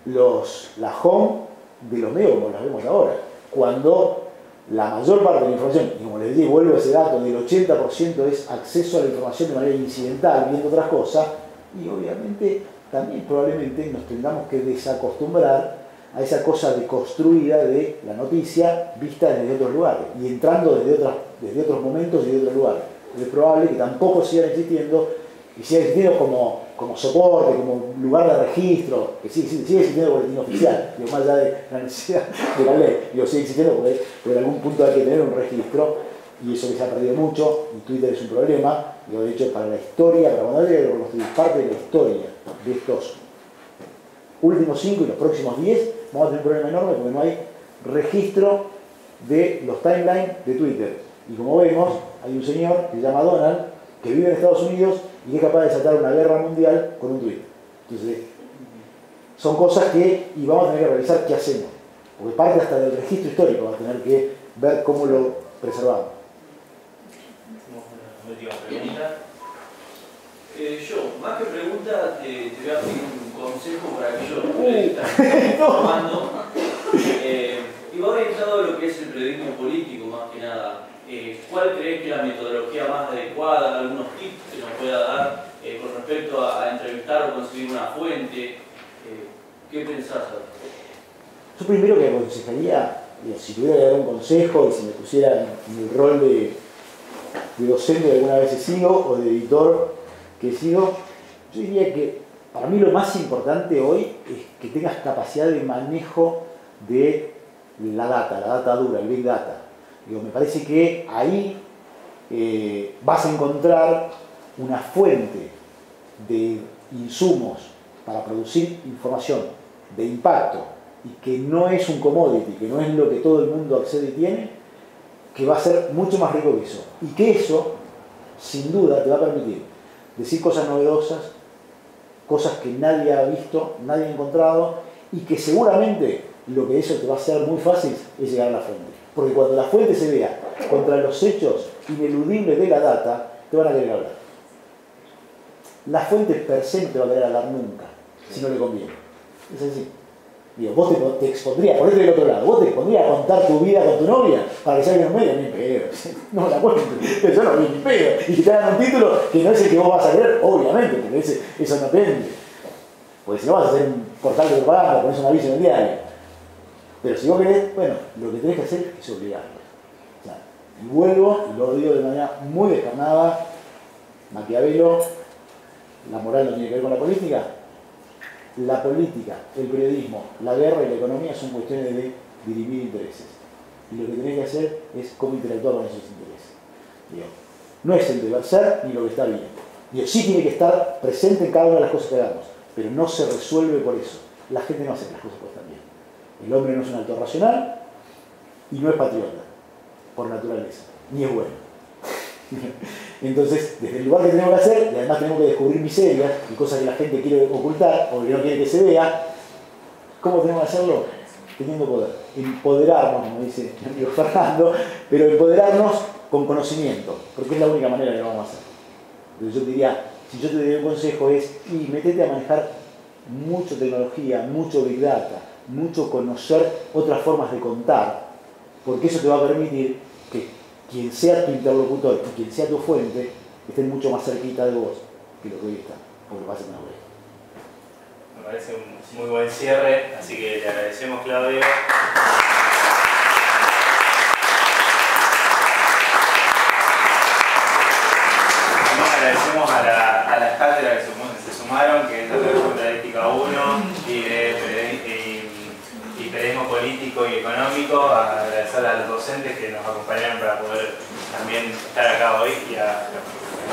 la home de los medios como las vemos ahora, cuando la mayor parte de la información, y como les dije, vuelvo a ese dato, del 80% es acceso a la información de manera incidental, viendo otras cosas, y obviamente también probablemente nos tengamos que desacostumbrar a esa cosa deconstruida de la noticia vista desde otros lugares y entrando desde otros momentos y de otros lugares. Es probable que tampoco sigan existiendo y sigan existiendo como soporte, como lugar de registro, que sigue existiendo el boletín oficial, digo, más allá de la necesidad de la ley, digo, sigue existiendo porque en algún punto hay que tener un registro y eso que se ha perdido mucho, y Twitter es un problema, digo, de hecho para la historia, para cuando haya que reconstruir parte de la historia de estos últimos 5 y los próximos 10, vamos a tener un problema enorme porque no hay registro de los timelines de Twitter. Y como vemos, hay un señor que se llama Donald, que vive en Estados Unidos y que es capaz de desatar una guerra mundial con un tweet. Entonces, son cosas que, y vamos a tener que revisar qué hacemos. Porque parte hasta del registro histórico, vamos a tener que ver cómo lo preservamos. Una última pregunta. Yo, más que pregunta, te voy a pedir un consejo para aquellos periodistas que están formando. Y va orientado a lo que es el periodismo político, más que nada. ¿Cuál crees que es la metodología más adecuada? ¿Algunos tips que nos pueda dar con respecto a entrevistar o conseguir una fuente? ¿Qué pensás? Yo primero que aconsejaría, si tuviera que dar un consejo y si me pusiera en el rol de docente que alguna vez he sido o de editor que he sido, yo diría que para mí lo más importante hoy es que tengas capacidad de manejo de la data dura, el Big Data. Digo, me parece que ahí vas a encontrar una fuente de insumos para producir información de impacto y que no es un commodity, que no es lo que todo el mundo accede y tiene, que va a ser mucho más rico que eso. Y que eso, sin duda, te va a permitir decir cosas novedosas, cosas que nadie ha visto, nadie ha encontrado, y que seguramente lo que eso te va a hacer muy fácil es llegar a la fuente. Porque cuando la fuente se vea contra los hechos ineludibles de la data, te van a querer hablar. La fuente per se no te va a querer hablar nunca, si no le conviene. Es así. Digo, vos te expondrías, ponete del otro lado, vos te expondrías a contar tu vida con tu novia para que salga en un medio, ni pedo. No me la cuentes, yo no vi ni pedo. Y que te hagan un título que no es el que vos vas a querer, obviamente, porque eso no depende. Porque si no vas a hacer un portal de propaganda, pones un aviso en el diario. Pero si vos querés, bueno, lo que tenés que hacer es obligarlo. O sea, y vuelvo, y lo digo de manera muy descarnada, Maquiavelo, la moral no tiene que ver con la política. La política, el periodismo, la guerra y la economía son cuestiones de dirimir intereses. Y lo que tenés que hacer es cómo interactuar con esos intereses. Digo, no es el deber ser ni lo que está bien. Digo, sí tiene que estar presente en cada una de las cosas que hagamos, pero no se resuelve por eso. La gente no hace que las cosas pues están bien. El hombre no es un actor racional y no es patriota, por naturaleza, ni es bueno. Entonces, desde el lugar que tenemos que hacer, y además tenemos que descubrir miserias y cosas que la gente quiere ocultar o que no quiere que se vea, ¿cómo tenemos que hacerlo? Teniendo poder. Empoderarnos, como dice mi amigo Fernando, pero empoderarnos con conocimiento, porque es la única manera que lo vamos a hacer. Entonces yo diría, si yo te diría un consejo es, y métete a manejar mucha tecnología, mucho Big Data, mucho conocer otras formas de contar, porque eso te va a permitir que quien sea tu interlocutor y quien sea tu fuente estén mucho más cerquita de vos que lo que hoy están, porque va a ser una buena. Me parece un muy buen cierre, así que le agradecemos, Claudio. También agradecemos a las cátedras que se sumaron, que es la Cátedra de Ética 1 y Periodismo Político y Económico, a agradecer a los docentes que nos acompañaron para poder también estar acá hoy y a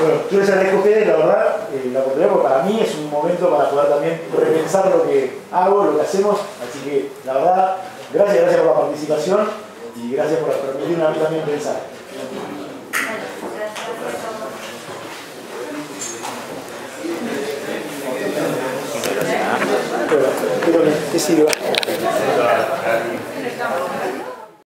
Bueno, yo les agradezco a ustedes, la verdad, la oportunidad, porque para mí es un momento para poder también repensar lo que hago, lo que hacemos. Así que, la verdad, gracias por la participación y gracias por permitirme a mí también pensar. Espero que te sirva.